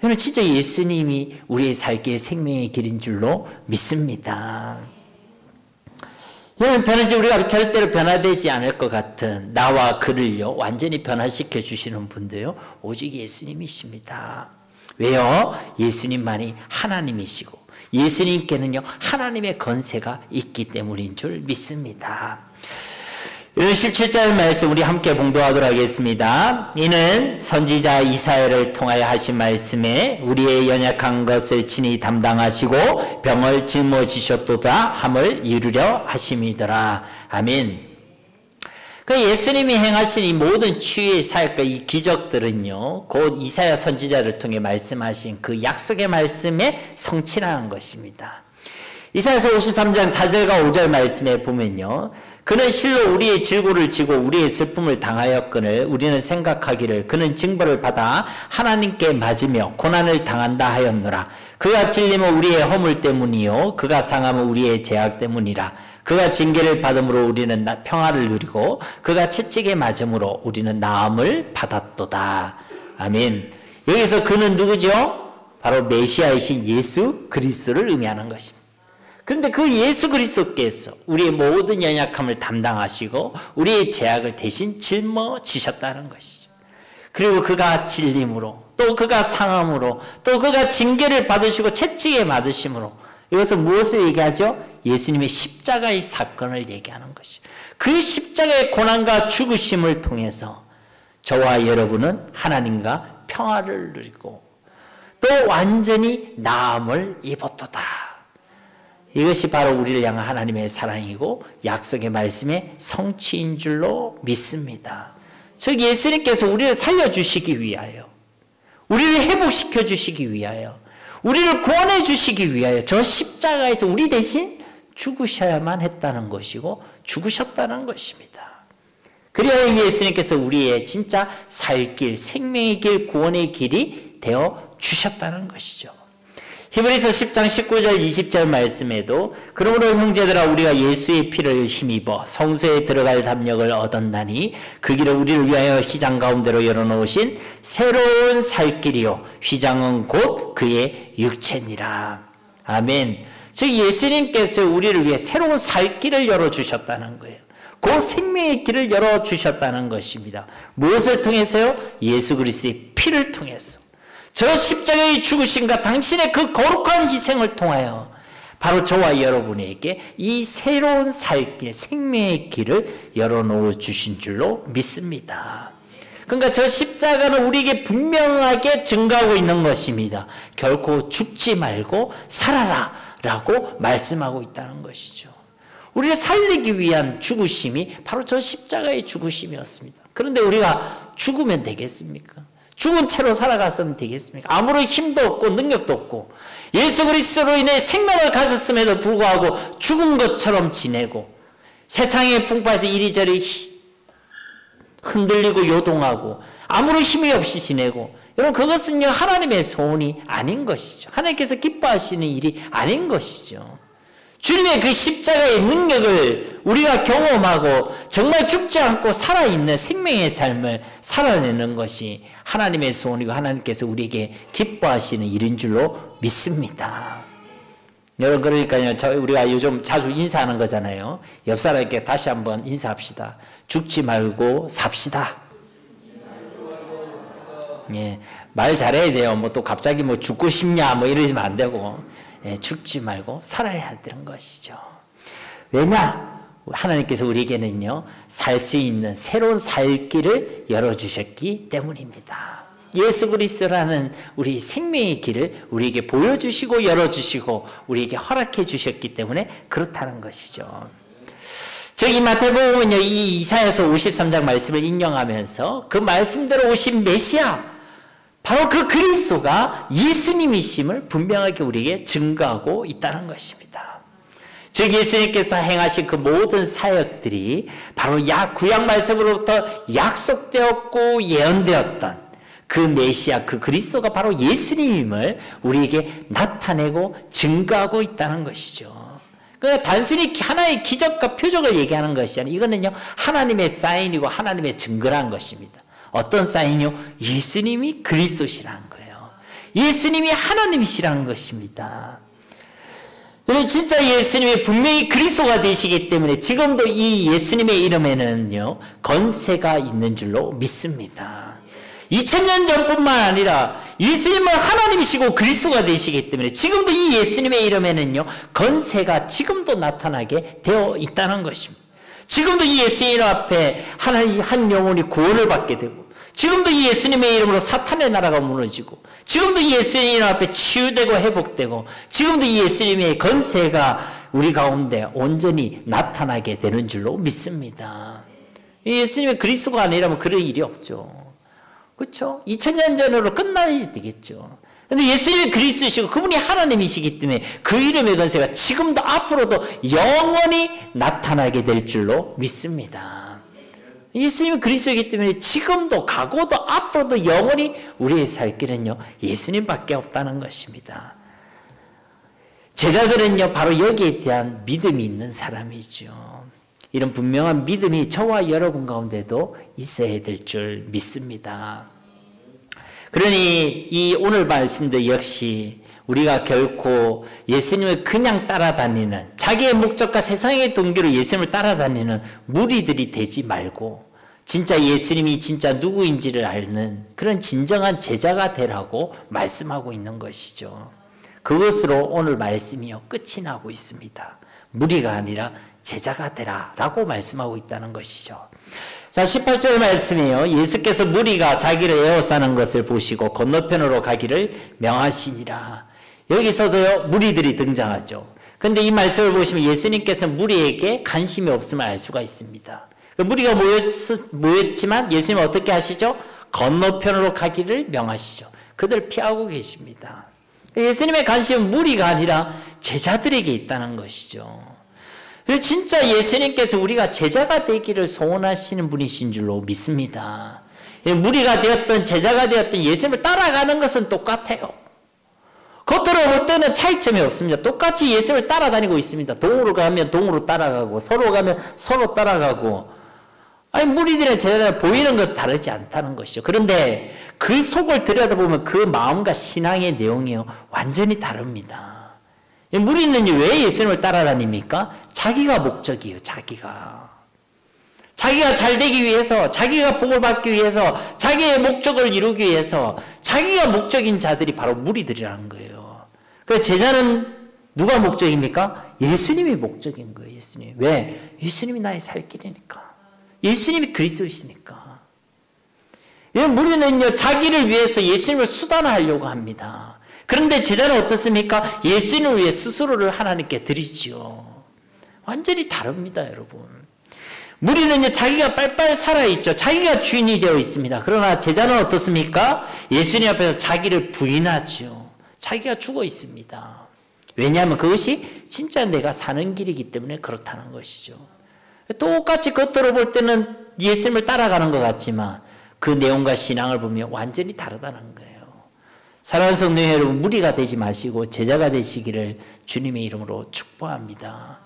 저는 진짜 예수님이 우리의 살기의 생명의 길인 줄로 믿습니다. 여러분 변하지 우리가 절대로 변화되지 않을 것 같은 나와 그를요 완전히 변화시켜 주시는 분도요 오직 예수님이십니다. 왜요? 예수님만이 하나님이시고 예수님께는요 하나님의 권세가 있기 때문인 줄 믿습니다. 17절 말씀 우리 함께 봉독하도록 하겠습니다. 이는 선지자 이사야를 통하여 하신 말씀에 우리의 연약한 것을 친히 담당하시고 병을 짊어지셨도다 함을 이루려 하심이더라. 아멘. 그 예수님이 행하신 이 모든 치유의 사역과 이 기적들은요 곧 이사야 선지자를 통해 말씀하신 그 약속의 말씀에 성취라는 것입니다. 이사야서 53장 4절과 5절 말씀에 보면요 그는 실로 우리의 질고를 지고 우리의 슬픔을 당하였거늘 우리는 생각하기를 그는 징벌을 받아 하나님께 맞으며 고난을 당한다 하였노라. 그가 찔림은 우리의 허물 때문이요 그가 상함은 우리의 죄악 때문이라. 그가 징계를 받음으로 우리는 평화를 누리고 그가 채찍에 맞음으로 우리는 나음을 받았도다. 아멘. 여기서 그는 누구죠? 바로 메시아이신 예수 그리스도를 의미하는 것입니다. 그런데 그 예수 그리스도께서 우리의 모든 연약함을 담당하시고 우리의 죄악을 대신 짊어지셨다는 것이죠. 그리고 그가 질림으로, 또 그가 상함으로, 또 그가 징계를 받으시고 채찍에 맞으심으로, 이것은 무엇을 얘기하죠? 예수님의 십자가의 사건을 얘기하는 것이죠. 그 십자가의 고난과 죽으심을 통해서 저와 여러분은 하나님과 평화를 누리고 또 완전히 나음을 입었도다. 이것이 바로 우리를 향한 하나님의 사랑이고 약속의 말씀의 성취인 줄로 믿습니다. 즉 예수님께서 우리를 살려주시기 위하여, 우리를 회복시켜 주시기 위하여, 우리를 구원해 주시기 위하여 저 십자가에서 우리 대신 죽으셔야만 했다는 것이고 죽으셨다는 것입니다. 그래야 예수님께서 우리의 진짜 살 길, 생명의 길, 구원의 길이 되어 주셨다는 것이죠. 히브리서 10장 19절 20절 말씀에도 그러므로 형제들아 우리가 예수의 피를 힘입어 성소에 들어갈 담력을 얻었나니 그 길을 우리를 위하여 휘장 가운데로 열어놓으신 새로운 살 길이요 휘장은 곧 그의 육체니라. 아멘. 즉 예수님께서 우리를 위해 새로운 살 길을 열어주셨다는 거예요. 그 생명의 길을 열어주셨다는 것입니다. 무엇을 통해서요? 예수 그리스도의 피를 통해서. 저 십자가의 죽으심과 당신의 그 거룩한 희생을 통하여 바로 저와 여러분에게 이 새로운 살 길, 생명의 길을 열어놓아 주신 줄로 믿습니다. 그러니까 저 십자가는 우리에게 분명하게 증거하고 있는 것입니다. 결코 죽지 말고 살아라 라고 말씀하고 있다는 것이죠. 우리를 살리기 위한 죽으심이 바로 저 십자가의 죽으심이었습니다. 그런데 우리가 죽으면 되겠습니까? 죽은 채로 살아갔으면 되겠습니까? 아무런 힘도 없고 능력도 없고 예수 그리스도로 인해 생명을 가졌음에도 불구하고 죽은 것처럼 지내고 세상의 풍파에서 이리저리 흔들리고 요동하고 아무런 힘이 없이 지내고, 여러분 그것은요 하나님의 소원이 아닌 것이죠. 하나님께서 기뻐하시는 일이 아닌 것이죠. 주님의 그 십자가의 능력을 우리가 경험하고 정말 죽지 않고 살아있는 생명의 삶을 살아내는 것이 하나님의 소원이고 하나님께서 우리에게 기뻐하시는 일인 줄로 믿습니다. 여러분 그러니까요 우리가 요즘 자주 인사하는 거잖아요. 옆 사람에게 다시 한번 인사합시다. 죽지 말고 삽시다. 예, 말 잘해야 돼요. 뭐 또 갑자기 뭐 죽고 싶냐 뭐 이러시면 안 되고, 예, 죽지 말고 살아야 되는 것이죠. 왜냐? 하나님께서 우리에게는요 살 수 있는 새로운 살 길을 열어주셨기 때문입니다. 예수 그리스도라는 우리 생명의 길을 우리에게 보여주시고 열어주시고 우리에게 허락해 주셨기 때문에 그렇다는 것이죠. 저기 마태복음은요 이 이사야서 53장 말씀을 인용하면서 그 말씀대로 오신 메시아, 바로 그 그리스도가 예수님이심을 분명하게 우리에게 증거하고 있다는 것입니다. 즉 예수님께서 행하신 그 모든 사역들이 바로 구약 말씀으로부터 약속되었고 예언되었던 그 메시아, 그 그리스도가 바로 예수님임을 우리에게 나타내고 증거하고 있다는 것이죠. 그러니까 단순히 하나의 기적과 표적을 얘기하는 것이 아니라 이거는요 하나님의 사인이고 하나님의 증거라는 것입니다. 어떤 사인이요? 예수님이 그리스도시라는 거예요. 예수님이 하나님이시라는 것입니다. 진짜 예수님이 분명히 그리스도가 되시기 때문에 지금도 이 예수님의 이름에는요 건세가 있는 줄로 믿습니다. 2000년 전뿐만 아니라 예수님은 하나님이시고 그리스도가 되시기 때문에 지금도 이 예수님의 이름에는요 건세가 지금도 나타나게 되어 있다는 것입니다. 지금도 이 예수님 앞에 한 영혼이 구원을 받게 되고, 지금도 이 예수님의 이름으로 사탄의 나라가 무너지고, 지금도 이 예수님 앞에 치유되고 회복되고, 지금도 이 예수님의 건세가 우리 가운데 온전히 나타나게 되는 줄로 믿습니다. 예수님의 그리스도가 아니라면 그럴 일이 없죠. 그렇죠? 2000년 전으로 끝나야 되겠죠. 그런데 예수님이 그리스도시고 그분이 하나님이시기 때문에 그 이름의 건세가 지금도 앞으로도 영원히 나타나게 될 줄로 믿습니다. 예수님이 그리스도이기 때문에 지금도 과거도 앞으로도 영원히 우리의 살 길은요 예수님밖에 없다는 것입니다. 제자들은요 바로 여기에 대한 믿음이 있는 사람이죠. 이런 분명한 믿음이 저와 여러분 가운데도 있어야 될 줄 믿습니다. 그러니 이 오늘 말씀도 역시 우리가 결코 예수님을 그냥 따라다니는, 자기의 목적과 세상의 동기로 예수님을 따라다니는 무리들이 되지 말고 진짜 예수님이 진짜 누구인지를 아는 그런 진정한 제자가 되라고 말씀하고 있는 것이죠. 그것으로 오늘 말씀이요 끝이 나고 있습니다. 무리가 아니라 제자가 되라 라고 말씀하고 있다는 것이죠. 자, 18절 말씀이에요. 예수께서 무리가 자기를 에워싸는 것을 보시고 건너편으로 가기를 명하시니라. 여기서도요 무리들이 등장하죠. 근데 이 말씀을 보시면 예수님께서 무리에게 관심이 없음을 알 수가 있습니다. 무리가 모였지만 예수님은 어떻게 하시죠? 건너편으로 가기를 명하시죠. 그들 피하고 계십니다. 예수님의 관심은 무리가 아니라 제자들에게 있다는 것이죠. 그래서 진짜 예수님께서 우리가 제자가 되기를 소원하시는 분이신 줄로 믿습니다. 무리가 되었던 제자가 되었던 예수님을 따라가는 것은 똑같아요. 겉으로 볼 때는 차이점이 없습니다. 똑같이 예수님을 따라다니고 있습니다. 동으로 가면 동으로 따라가고 서로 가면 서로 따라가고, 아니 무리들의 제자가 보이는 것 다르지 않다는 것이죠. 그런데 그 속을 들여다보면 그 마음과 신앙의 내용이요 완전히 다릅니다. 무리는 왜 예수님을 따라다닙니까? 자기가 목적이에요. 자기가 잘 되기 위해서, 자기가 복을 받기 위해서, 자기의 목적을 이루기 위해서 자기가 목적인 자들이 바로 무리들이라는 거예요. 그래서 제자는 누가 목적입니까? 예수님이 목적인 거예요. 예수님. 왜? 예수님이 나의 살 길이니까. 예수님이 그리스도이시니까. 무리는요 자기를 위해서 예수님을 수단화하려고 합니다. 그런데 제자는 어떻습니까? 예수님을 위해 스스로를 하나님께 드리지요. 완전히 다릅니다, 여러분. 무리는요 자기가 빨빨 살아있죠. 자기가 주인이 되어 있습니다. 그러나 제자는 어떻습니까? 예수님 앞에서 자기를 부인하죠. 자기가 죽어 있습니다. 왜냐하면 그것이 진짜 내가 사는 길이기 때문에 그렇다는 것이죠. 똑같이 겉으로 볼 때는 예수님을 따라가는 것 같지만 그 내용과 신앙을 보면 완전히 다르다는 거예요. 사랑하는 성도 여러분, 무리가 되지 마시고 제자가 되시기를 주님의 이름으로 축복합니다.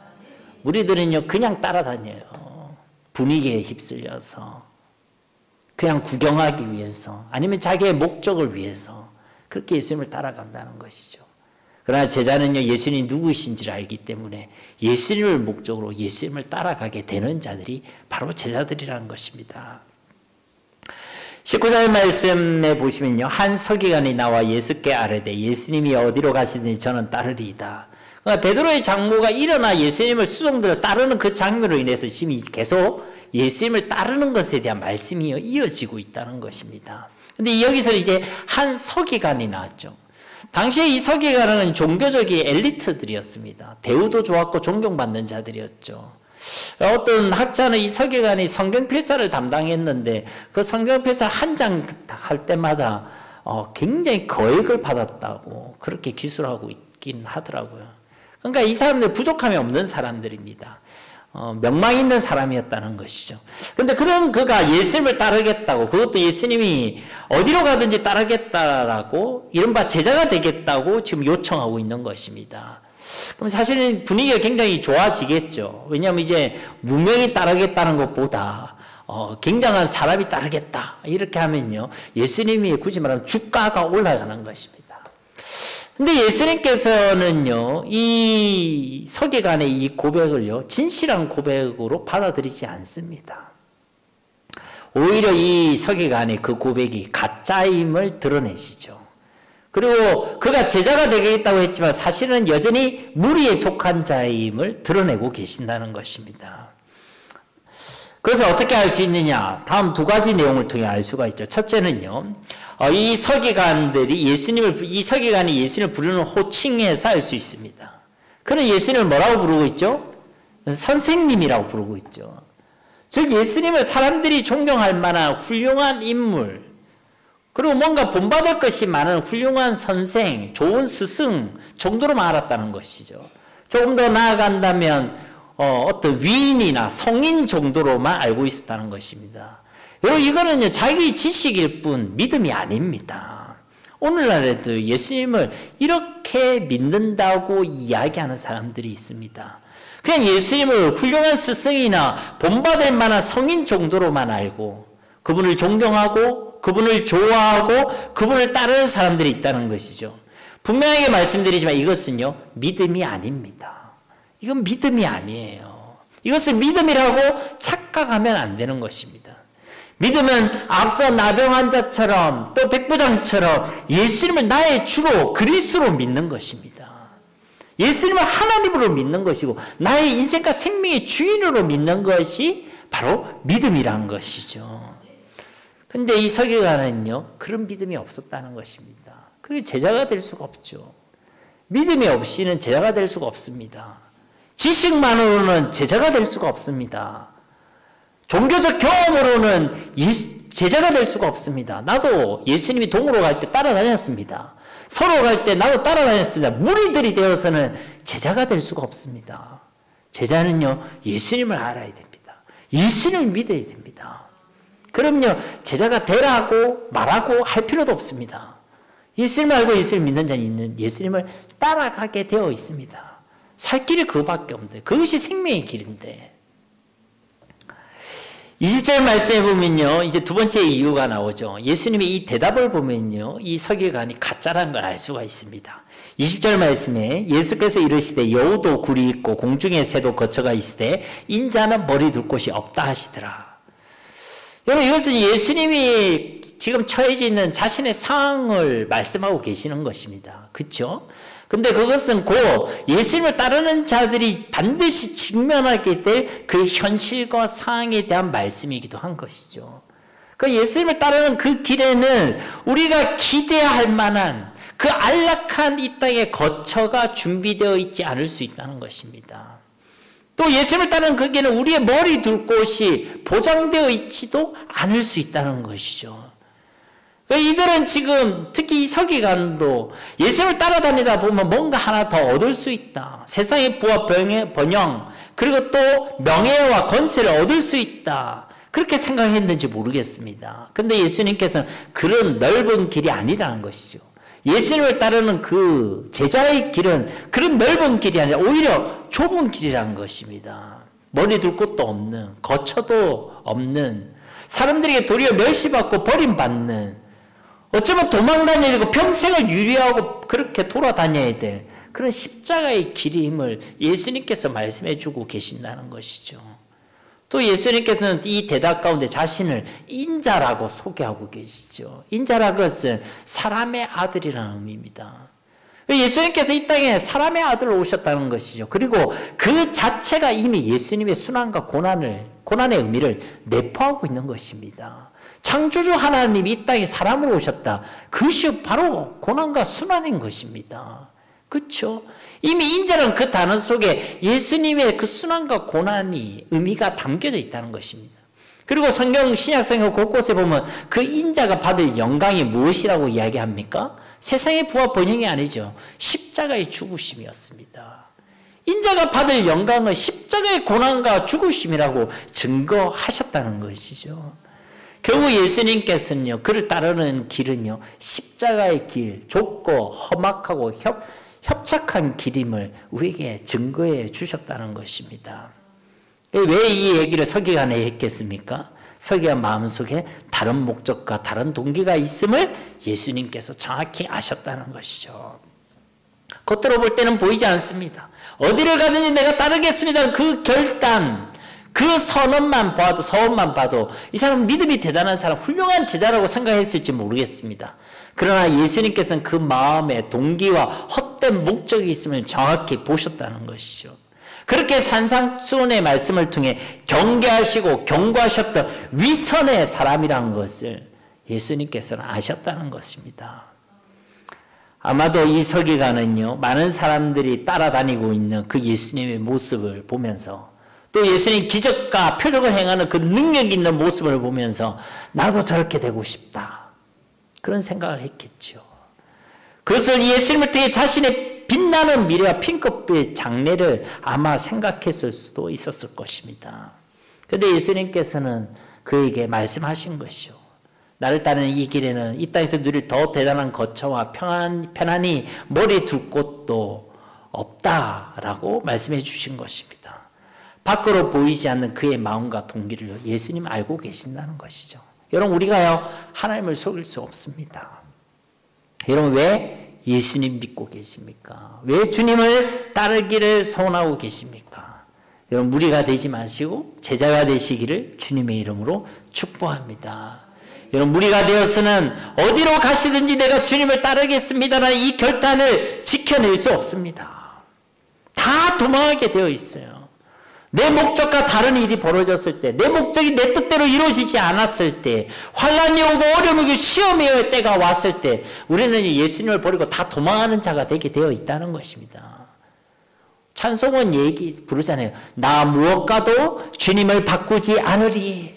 무리들은요 그냥 따라다녀요. 분위기에 휩쓸려서, 그냥 구경하기 위해서, 아니면 자기의 목적을 위해서 그렇게 예수님을 따라간다는 것이죠. 그러나 제자는요 예수님이 누구신지를 알기 때문에 예수님을 목적으로 예수님을 따라가게 되는 자들이 바로 제자들이라는 것입니다. 19절 말씀에 보시면요 한 서기관이 나와 예수께 아뢰되 예수님이 어디로 가시든지 저는 따르리이다. 그러니까 베드로의 장모가 일어나 예수님을 수종들어 따르는 그 장면으로 인해서 지금 계속 예수님을 따르는 것에 대한 말씀이 이어지고 있다는 것입니다. 근데 여기서 이제 한 서기관이 나왔죠. 당시에 이 서기관은 종교적인 엘리트들이었습니다. 대우도 좋았고 존경받는 자들이었죠. 어떤 학자는 이 서기관이 성경 필사를 담당했는데 그 성경 필사 한 장 할 때마다 굉장히 거액을 받았다고 그렇게 기술하고 있긴 하더라고요. 그러니까 이 사람들 부족함이 없는 사람들입니다. 명망 있는 사람이었다는 것이죠. 그런데 그런 그가 예수님을 따르겠다고, 그것도 예수님이 어디로 가든지 따르겠다라고 이른바 제자가 되겠다고 지금 요청하고 있는 것입니다. 그럼 사실은 분위기가 굉장히 좋아지겠죠. 왜냐하면 이제 무명이 따르겠다는 것보다 굉장한 사람이 따르겠다 이렇게 하면요 예수님이 굳이 말하면 주가가 올라가는 것입니다. 근데 예수님께서는요 이 서기관의 이 고백을요 진실한 고백으로 받아들이지 않습니다. 오히려 이 서기관의 그 고백이 가짜임을 드러내시죠. 그리고 그가 제자가 되겠다고 했지만 사실은 여전히 무리에 속한 자임을 드러내고 계신다는 것입니다. 그래서 어떻게 알 수 있느냐? 다음 두 가지 내용을 통해 알 수가 있죠. 첫째는요, 이 서기관이 예수님을 부르는 호칭에서 알 수 있습니다. 그는 예수님을 뭐라고 부르고 있죠? 선생님이라고 부르고 있죠. 즉 예수님을 사람들이 존경할 만한 훌륭한 인물, 그리고 뭔가 본받을 것이 많은 훌륭한 선생, 좋은 스승 정도로만 알았다는 것이죠. 조금 더 나아간다면 어떤 위인이나 성인 정도로만 알고 있었다는 것입니다. 여러분 이거는요 자기 지식일 뿐 믿음이 아닙니다. 오늘날에도 예수님을 이렇게 믿는다고 이야기하는 사람들이 있습니다. 그냥 예수님을 훌륭한 스승이나 본받을 만한 성인 정도로만 알고 그분을 존경하고 그분을 좋아하고 그분을 따르는 사람들이 있다는 것이죠. 분명하게 말씀드리지만 이것은요, 믿음이 아닙니다. 이건 믿음이 아니에요. 이것을 믿음이라고 착각하면 안 되는 것입니다. 믿음은 앞서 나병 환자처럼 또 백부장처럼 예수님을 나의 주로 그리스도로 믿는 것입니다. 예수님을 하나님으로 믿는 것이고 나의 인생과 생명의 주인으로 믿는 것이 바로 믿음이란 것이죠. 근데 이 서기관은요, 그런 믿음이 없었다는 것입니다. 그리고 제자가 될 수가 없죠. 믿음이 없이는 제자가 될 수가 없습니다. 지식만으로는 제자가 될 수가 없습니다. 종교적 경험으로는 제자가 될 수가 없습니다. 나도 예수님이 동으로 갈 때 따라다녔습니다. 서로 갈 때 나도 따라다녔습니다. 무리들이 되어서는 제자가 될 수가 없습니다. 제자는요, 예수님을 알아야 됩니다. 예수님을 믿어야 됩니다. 그럼요, 제자가 되라고 말하고 할 필요도 없습니다. 예수님을 알고 예수님을 믿는 자는 예수님을 따라가게 되어 있습니다. 살 길이 그거밖에 없는데, 그것이 생명의 길인데. 20절 말씀에 보면요, 이제 두 번째 이유가 나오죠. 예수님의 이 대답을 보면요, 이 서기관이 가짜라는 걸 알 수가 있습니다. 20절 말씀에 예수께서 이르시되 여우도 굴이 있고 공중의 새도 거처가 있으되 인자는 머리 둘 곳이 없다 하시더라. 여러분, 이것은 예수님이 지금 처해져 있는 자신의 상황을 말씀하고 계시는 것입니다. 그렇죠? 근데 그것은 곧 예수님을 따르는 자들이 반드시 직면하게 될 그 현실과 상황에 대한 말씀이기도 한 것이죠. 그 예수님을 따르는 그 길에는 우리가 기대할 만한 그 안락한 이 땅의 거처가 준비되어 있지 않을 수 있다는 것입니다. 또 예수님을 따르는 그 길은 우리의 머리 둘 곳이 보장되어 있지도 않을 수 있다는 것이죠. 이들은 지금 특히 이 서기관도 예수님을 따라다니다 보면 뭔가 하나 더 얻을 수 있다. 세상의 부와 번영 그리고 또 명예와 권세를 얻을 수 있다. 그렇게 생각했는지 모르겠습니다. 근데 예수님께서는 그런 넓은 길이 아니라는 것이죠. 예수님을 따르는 그 제자의 길은 그런 넓은 길이 아니라 오히려 좁은 길이라는 것입니다. 머리 둘 곳도 없는, 거처도 없는, 사람들에게 도리어 멸시받고 버림받는, 어쩌면 도망다니고 평생을 유리하고 그렇게 돌아다녀야 될 그런 십자가의 길임을 예수님께서 말씀해 주고 계신다는 것이죠. 또 예수님께서는 이 대답 가운데 자신을 인자라고 소개하고 계시죠. 인자라는 것은 사람의 아들이라는 의미입니다. 예수님께서 이 땅에 사람의 아들로 오셨다는 것이죠. 그리고 그 자체가 이미 예수님의 순환과 고난의 의미를 내포하고 있는 것입니다. 창조주 하나님이 이 땅에 사람으로 오셨다. 그것이 바로 고난과 순환인 것입니다. 그렇죠? 이미 인자라는 그 단어 속에 예수님의 그 순환과 고난이 의미가 담겨져 있다는 것입니다. 그리고 신약성경 곳곳에 보면 그 인자가 받을 영광이 무엇이라고 이야기합니까? 세상의 부와 번영이 아니죠. 십자가의 죽으심이었습니다. 인자가 받을 영광은 십자가의 고난과 죽으심이라고 증거하셨다는 것이죠. 결국 예수님께서는요, 그를 따르는 길은요, 십자가의 길, 좁고 험악하고 협착한 길임을 우리에게 증거해 주셨다는 것입니다. 왜 이 얘기를 서기관에 했겠습니까? 서기관 마음속에 다른 목적과 다른 동기가 있음을 예수님께서 정확히 아셨다는 것이죠. 겉으로 볼 때는 보이지 않습니다. 어디를 가든지 내가 따르겠습니다. 그 결단, 그 서원만 봐도 이 사람은 믿음이 대단한 사람, 훌륭한 제자라고 생각했을지 모르겠습니다. 그러나 예수님께서는 그 마음의 동기와 헛된 목적이 있음을 정확히 보셨다는 것이죠. 그렇게 산상수훈의 말씀을 통해 경계하시고 경고하셨던 위선의 사람이라는 것을 예수님께서는 아셨다는 것입니다. 아마도 이 서기관은요, 많은 사람들이 따라다니고 있는 그 예수님의 모습을 보면서 또 예수님 기적과 표적을 행하는 그 능력 있는 모습을 보면서 나도 저렇게 되고 싶다. 그런 생각을 했겠죠. 그것을 예수님을 통해 자신의 빛나는 미래와 핑크빛 장래를 아마 생각했을 수도 있었을 것입니다. 그런데 예수님께서는 그에게 말씀하신 것이죠. 나를 따르는 이 길에는 이 땅에서 누릴 더 대단한 거처와 편안히 머리 둘 곳도 없다라고 말씀해 주신 것입니다. 밖으로 보이지 않는 그의 마음과 동기를 예수님 알고 계신다는 것이죠. 여러분, 우리가요, 하나님을 속일 수 없습니다. 여러분, 왜? 예수님 믿고 계십니까? 왜 주님을 따르기를 소원하고 계십니까? 여러분, 무리가 되지 마시고 제자가 되시기를 주님의 이름으로 축복합니다. 여러분, 무리가 되어서는 어디로 가시든지 내가 주님을 따르겠습니다라는 이 결단을 지켜낼 수 없습니다. 다 도망하게 되어 있어요. 내 목적과 다른 일이 벌어졌을 때, 내 목적이 내 뜻대로 이루어지지 않았을 때, 환난이 오고 어려움이 오고 시험의 때가 왔을 때 우리는 예수님을 버리고 다 도망하는 자가 되게 되어 있다는 것입니다. 찬송은 얘기 부르잖아요. 나 무엇과도 주님을 바꾸지 않으리.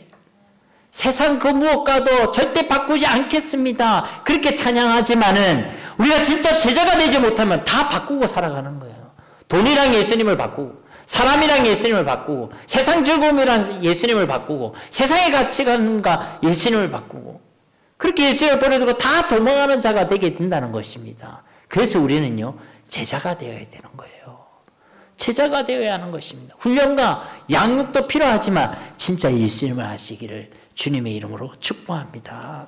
세상 그 무엇과도 절대 바꾸지 않겠습니다. 그렇게 찬양하지만은 우리가 진짜 제자가 되지 못하면 다 바꾸고 살아가는 거예요. 돈이랑 예수님을 바꾸고, 사람이랑 예수님을 바꾸고, 세상 즐거움이랑 예수님을 바꾸고, 세상의 가치관과 예수님을 바꾸고, 그렇게 예수님을 버려두고 다 도망하는 자가 되게 된다는 것입니다. 그래서 우리는요, 제자가 되어야 되는 거예요. 제자가 되어야 하는 것입니다. 훈련과 양육도 필요하지만 진짜 예수님을 아시기를 주님의 이름으로 축복합니다.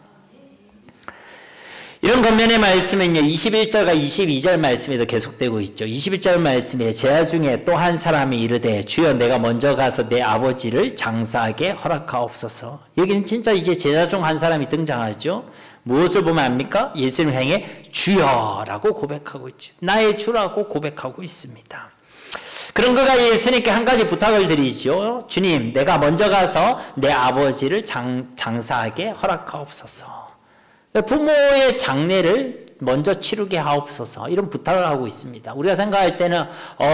이런 겉면의 말씀은요, 21절과 22절 말씀에도 계속되고 있죠. 21절 말씀에 제자 중에 또 한 사람이 이르되 주여 내가 먼저 가서 내 아버지를 장사하게 허락하옵소서. 여기는 진짜 이제 제자 중 한 사람이 등장하죠. 무엇을 보면 압니까? 예수님을 향해 주여라고 고백하고 있죠. 나의 주라고 고백하고 있습니다. 그런 그가 예수님께 한 가지 부탁을 드리죠. 주님, 내가 먼저 가서 내 아버지를 장사하게 허락하옵소서. 부모의 장례를 먼저 치르게 하옵소서, 이런 부탁을 하고 있습니다. 우리가 생각할 때는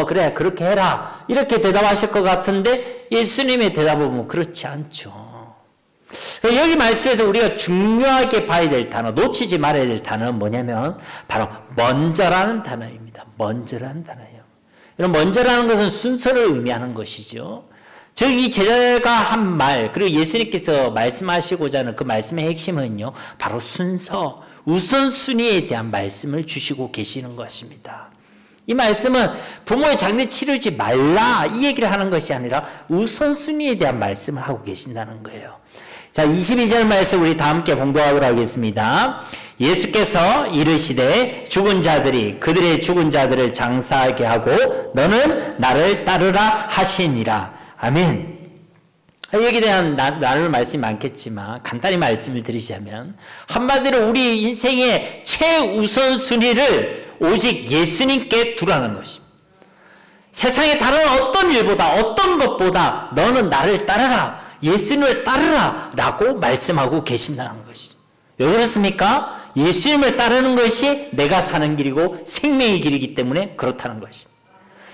그래 그렇게 해라 이렇게 대답하실 것 같은데 예수님의 대답은 뭐 그렇지 않죠. 여기 말씀에서 우리가 중요하게 봐야 될 단어, 놓치지 말아야 될 단어는 뭐냐면 바로 먼저라는 단어입니다. 먼저라는 단어예요. 여러분, 먼저라는 것은 순서를 의미하는 것이죠. 즉 이 제자가 한 말, 그리고 예수님께서 말씀하시고자 하는 그 말씀의 핵심은요, 바로 순서, 우선순위에 대한 말씀을 주시고 계시는 것입니다. 이 말씀은 부모의 장례 치르지 말라 이 얘기를 하는 것이 아니라 우선순위에 대한 말씀을 하고 계신다는 거예요. 자, 22절 말씀 우리 다 함께 봉독하도록 하겠습니다. 예수께서 이르시되 죽은 자들이 그들의 죽은 자들을 장사하게 하고 너는 나를 따르라 하시니라. 아멘. 여기에 대한 나눌 말씀이 많겠지만 간단히 말씀을 드리자면 한마디로 우리 인생의 최우선순위를 오직 예수님께 두라는 것입니다. 세상의 다른 어떤 일보다 어떤 것보다 너는 나를 따르라, 예수님을 따르라 라고 말씀하고 계신다는 것이죠. 왜 그렇습니까? 예수님을 따르는 것이 내가 사는 길이고 생명의 길이기 때문에 그렇다는 것입니다.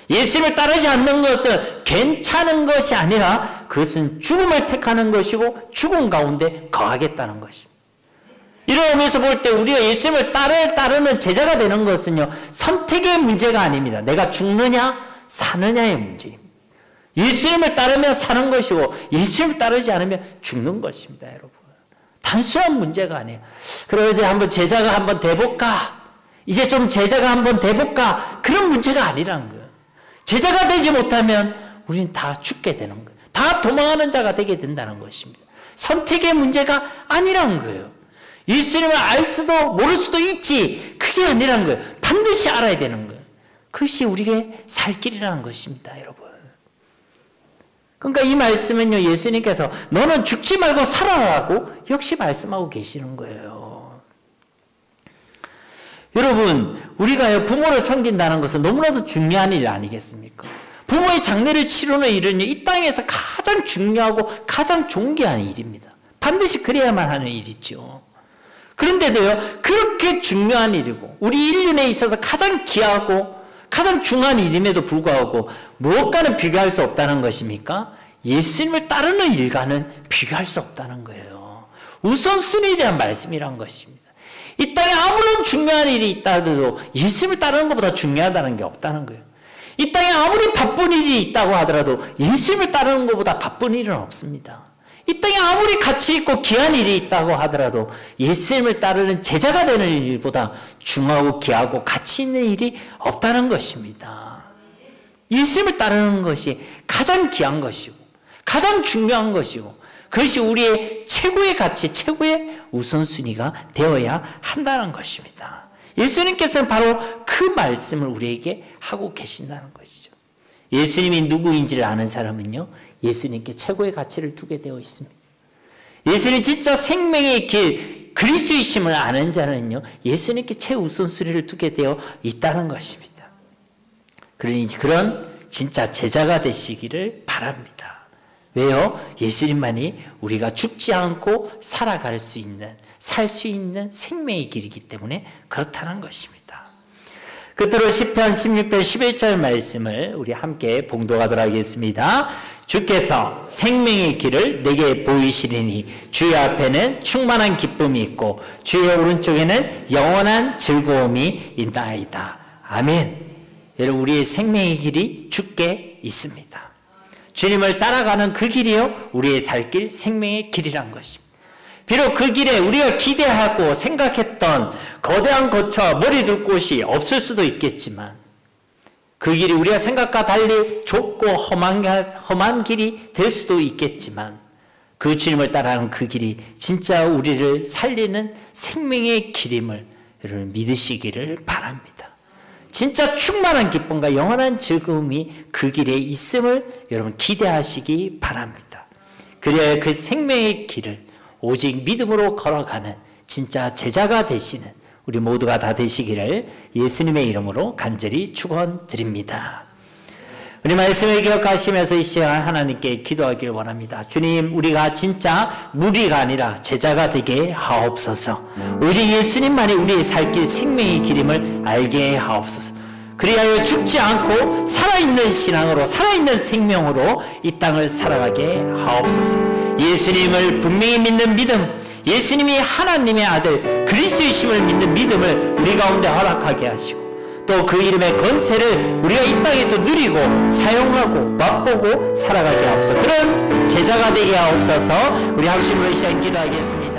예수님을 따르지 않는 것은 괜찮은 것이 아니라 그것은 죽음을 택하는 것이고 죽음 가운데 거하겠다는 것입니다. 이런 의미에서 볼 때 우리가 예수님을 따르는 제자가 되는 것은요, 선택의 문제가 아닙니다. 내가 죽느냐 사느냐의 문제입니다. 예수님을 따르면 사는 것이고 예수님을 따르지 않으면 죽는 것입니다. 여러분, 단순한 문제가 아니에요. 그래서 이제 한번 제자가 한번 돼볼까, 이제 좀 제자가 한번 돼볼까, 그런 문제가 아니라는 거예요. 제자가 되지 못하면 우리는 다 죽게 되는 거예요. 다 도망하는 자가 되게 된다는 것입니다. 선택의 문제가 아니라는 거예요. 예수님을 알 수도 모를 수도 있지, 그게 아니라는 거예요. 반드시 알아야 되는 거예요. 그것이 우리의 살 길이라는 것입니다, 여러분. 그러니까 이 말씀은요, 예수님께서 너는 죽지 말고 살아라고 역시 말씀하고 계시는 거예요. 여러분, 우리가 부모를 섬긴다는 것은 너무나도 중요한 일 아니겠습니까? 부모의 장례를 치르는 일은 이 땅에서 가장 중요하고 가장 존귀한 일입니다. 반드시 그래야만 하는 일이죠. 그런데도요, 그렇게 중요한 일이고 우리 인륜에 있어서 가장 귀하고 가장 중요한 일임에도 불구하고 무엇과는 비교할 수 없다는 것입니까? 예수님을 따르는 일과는 비교할 수 없다는 거예요. 우선순위에 대한 말씀이란 것입니다. 이 땅에 아무런 중요한 일이 있다 하더라도 예수님을 따르는 것보다 중요하다는 게 없다는 거예요. 이 땅에 아무리 바쁜 일이 있다고 하더라도 예수님을 따르는 것보다 바쁜 일은 없습니다. 이 땅에 아무리 가치 있고 귀한 일이 있다고 하더라도 예수님을 따르는 제자가 되는 일보다 중요하고 귀하고 가치 있는 일이 없다는 것입니다. 예수님을 따르는 것이 가장 귀한 것이고 가장 중요한 것이고 그것이 우리의 최고의 가치, 최고의 우선순위가 되어야 한다는 것입니다. 예수님께서는 바로 그 말씀을 우리에게 하고 계신다는 것이죠. 예수님이 누구인지를 아는 사람은요, 예수님께 최고의 가치를 두게 되어 있습니다. 예수님 진짜 생명의 길, 그리스도이심을 아는 자는요, 예수님께 최우선순위를 두게 되어 있다는 것입니다. 그러니 그런 진짜 제자가 되시기를 바랍니다. 왜요? 예수님만이 우리가 죽지 않고 살아갈 수 있는, 살 수 있는 생명의 길이기 때문에 그렇다는 것입니다. 끝으로 시편 16편 11절 말씀을 우리 함께 봉독하도록 하겠습니다. 주께서 생명의 길을 내게 보이시리니 주의 앞에는 충만한 기쁨이 있고 주의 오른쪽에는 영원한 즐거움이 있나이다. 아멘. 여러분, 우리의 생명의 길이 주께 있습니다. 주님을 따라가는 그 길이요, 우리의 살 길, 생명의 길이란 것입니다. 비록 그 길에 우리가 기대하고 생각했던 거대한 것과 머리 둘 곳이 없을 수도 있겠지만, 그 길이 우리가 생각과 달리 좁고 험한 길이 될 수도 있겠지만, 그 주님을 따라가는 그 길이 진짜 우리를 살리는 생명의 길임을 여러분 믿으시기를 바랍니다. 진짜 충만한 기쁨과 영원한 즐거움이 그 길에 있음을 여러분 기대하시기 바랍니다. 그래야 그 생명의 길을 오직 믿음으로 걸어가는 진짜 제자가 되시는 우리 모두가 다 되시기를 예수님의 이름으로 간절히 축원드립니다. 우리 말씀을 기억하시면서 이 시간 하나님께 기도하기를 원합니다. 주님, 우리가 진짜 무리가 아니라 제자가 되게 하옵소서. 오직 예수님만이 우리의 살 길 생명의 길임을 알게 하옵소서. 그리하여 죽지 않고 살아있는 신앙으로, 살아있는 생명으로 이 땅을 살아가게 하옵소서. 예수님을 분명히 믿는 믿음, 예수님이 하나님의 아들 그리스도이심을 믿는 믿음을 우리 가운데 허락하게 하시고, 또 그 이름의 권세를 우리가 이 땅에서 누리고 사용하고 맛보고 살아가게 하옵소서. 그런 제자가 되게 하옵소서. 우리 합심으로 이 시간 기도하겠습니다.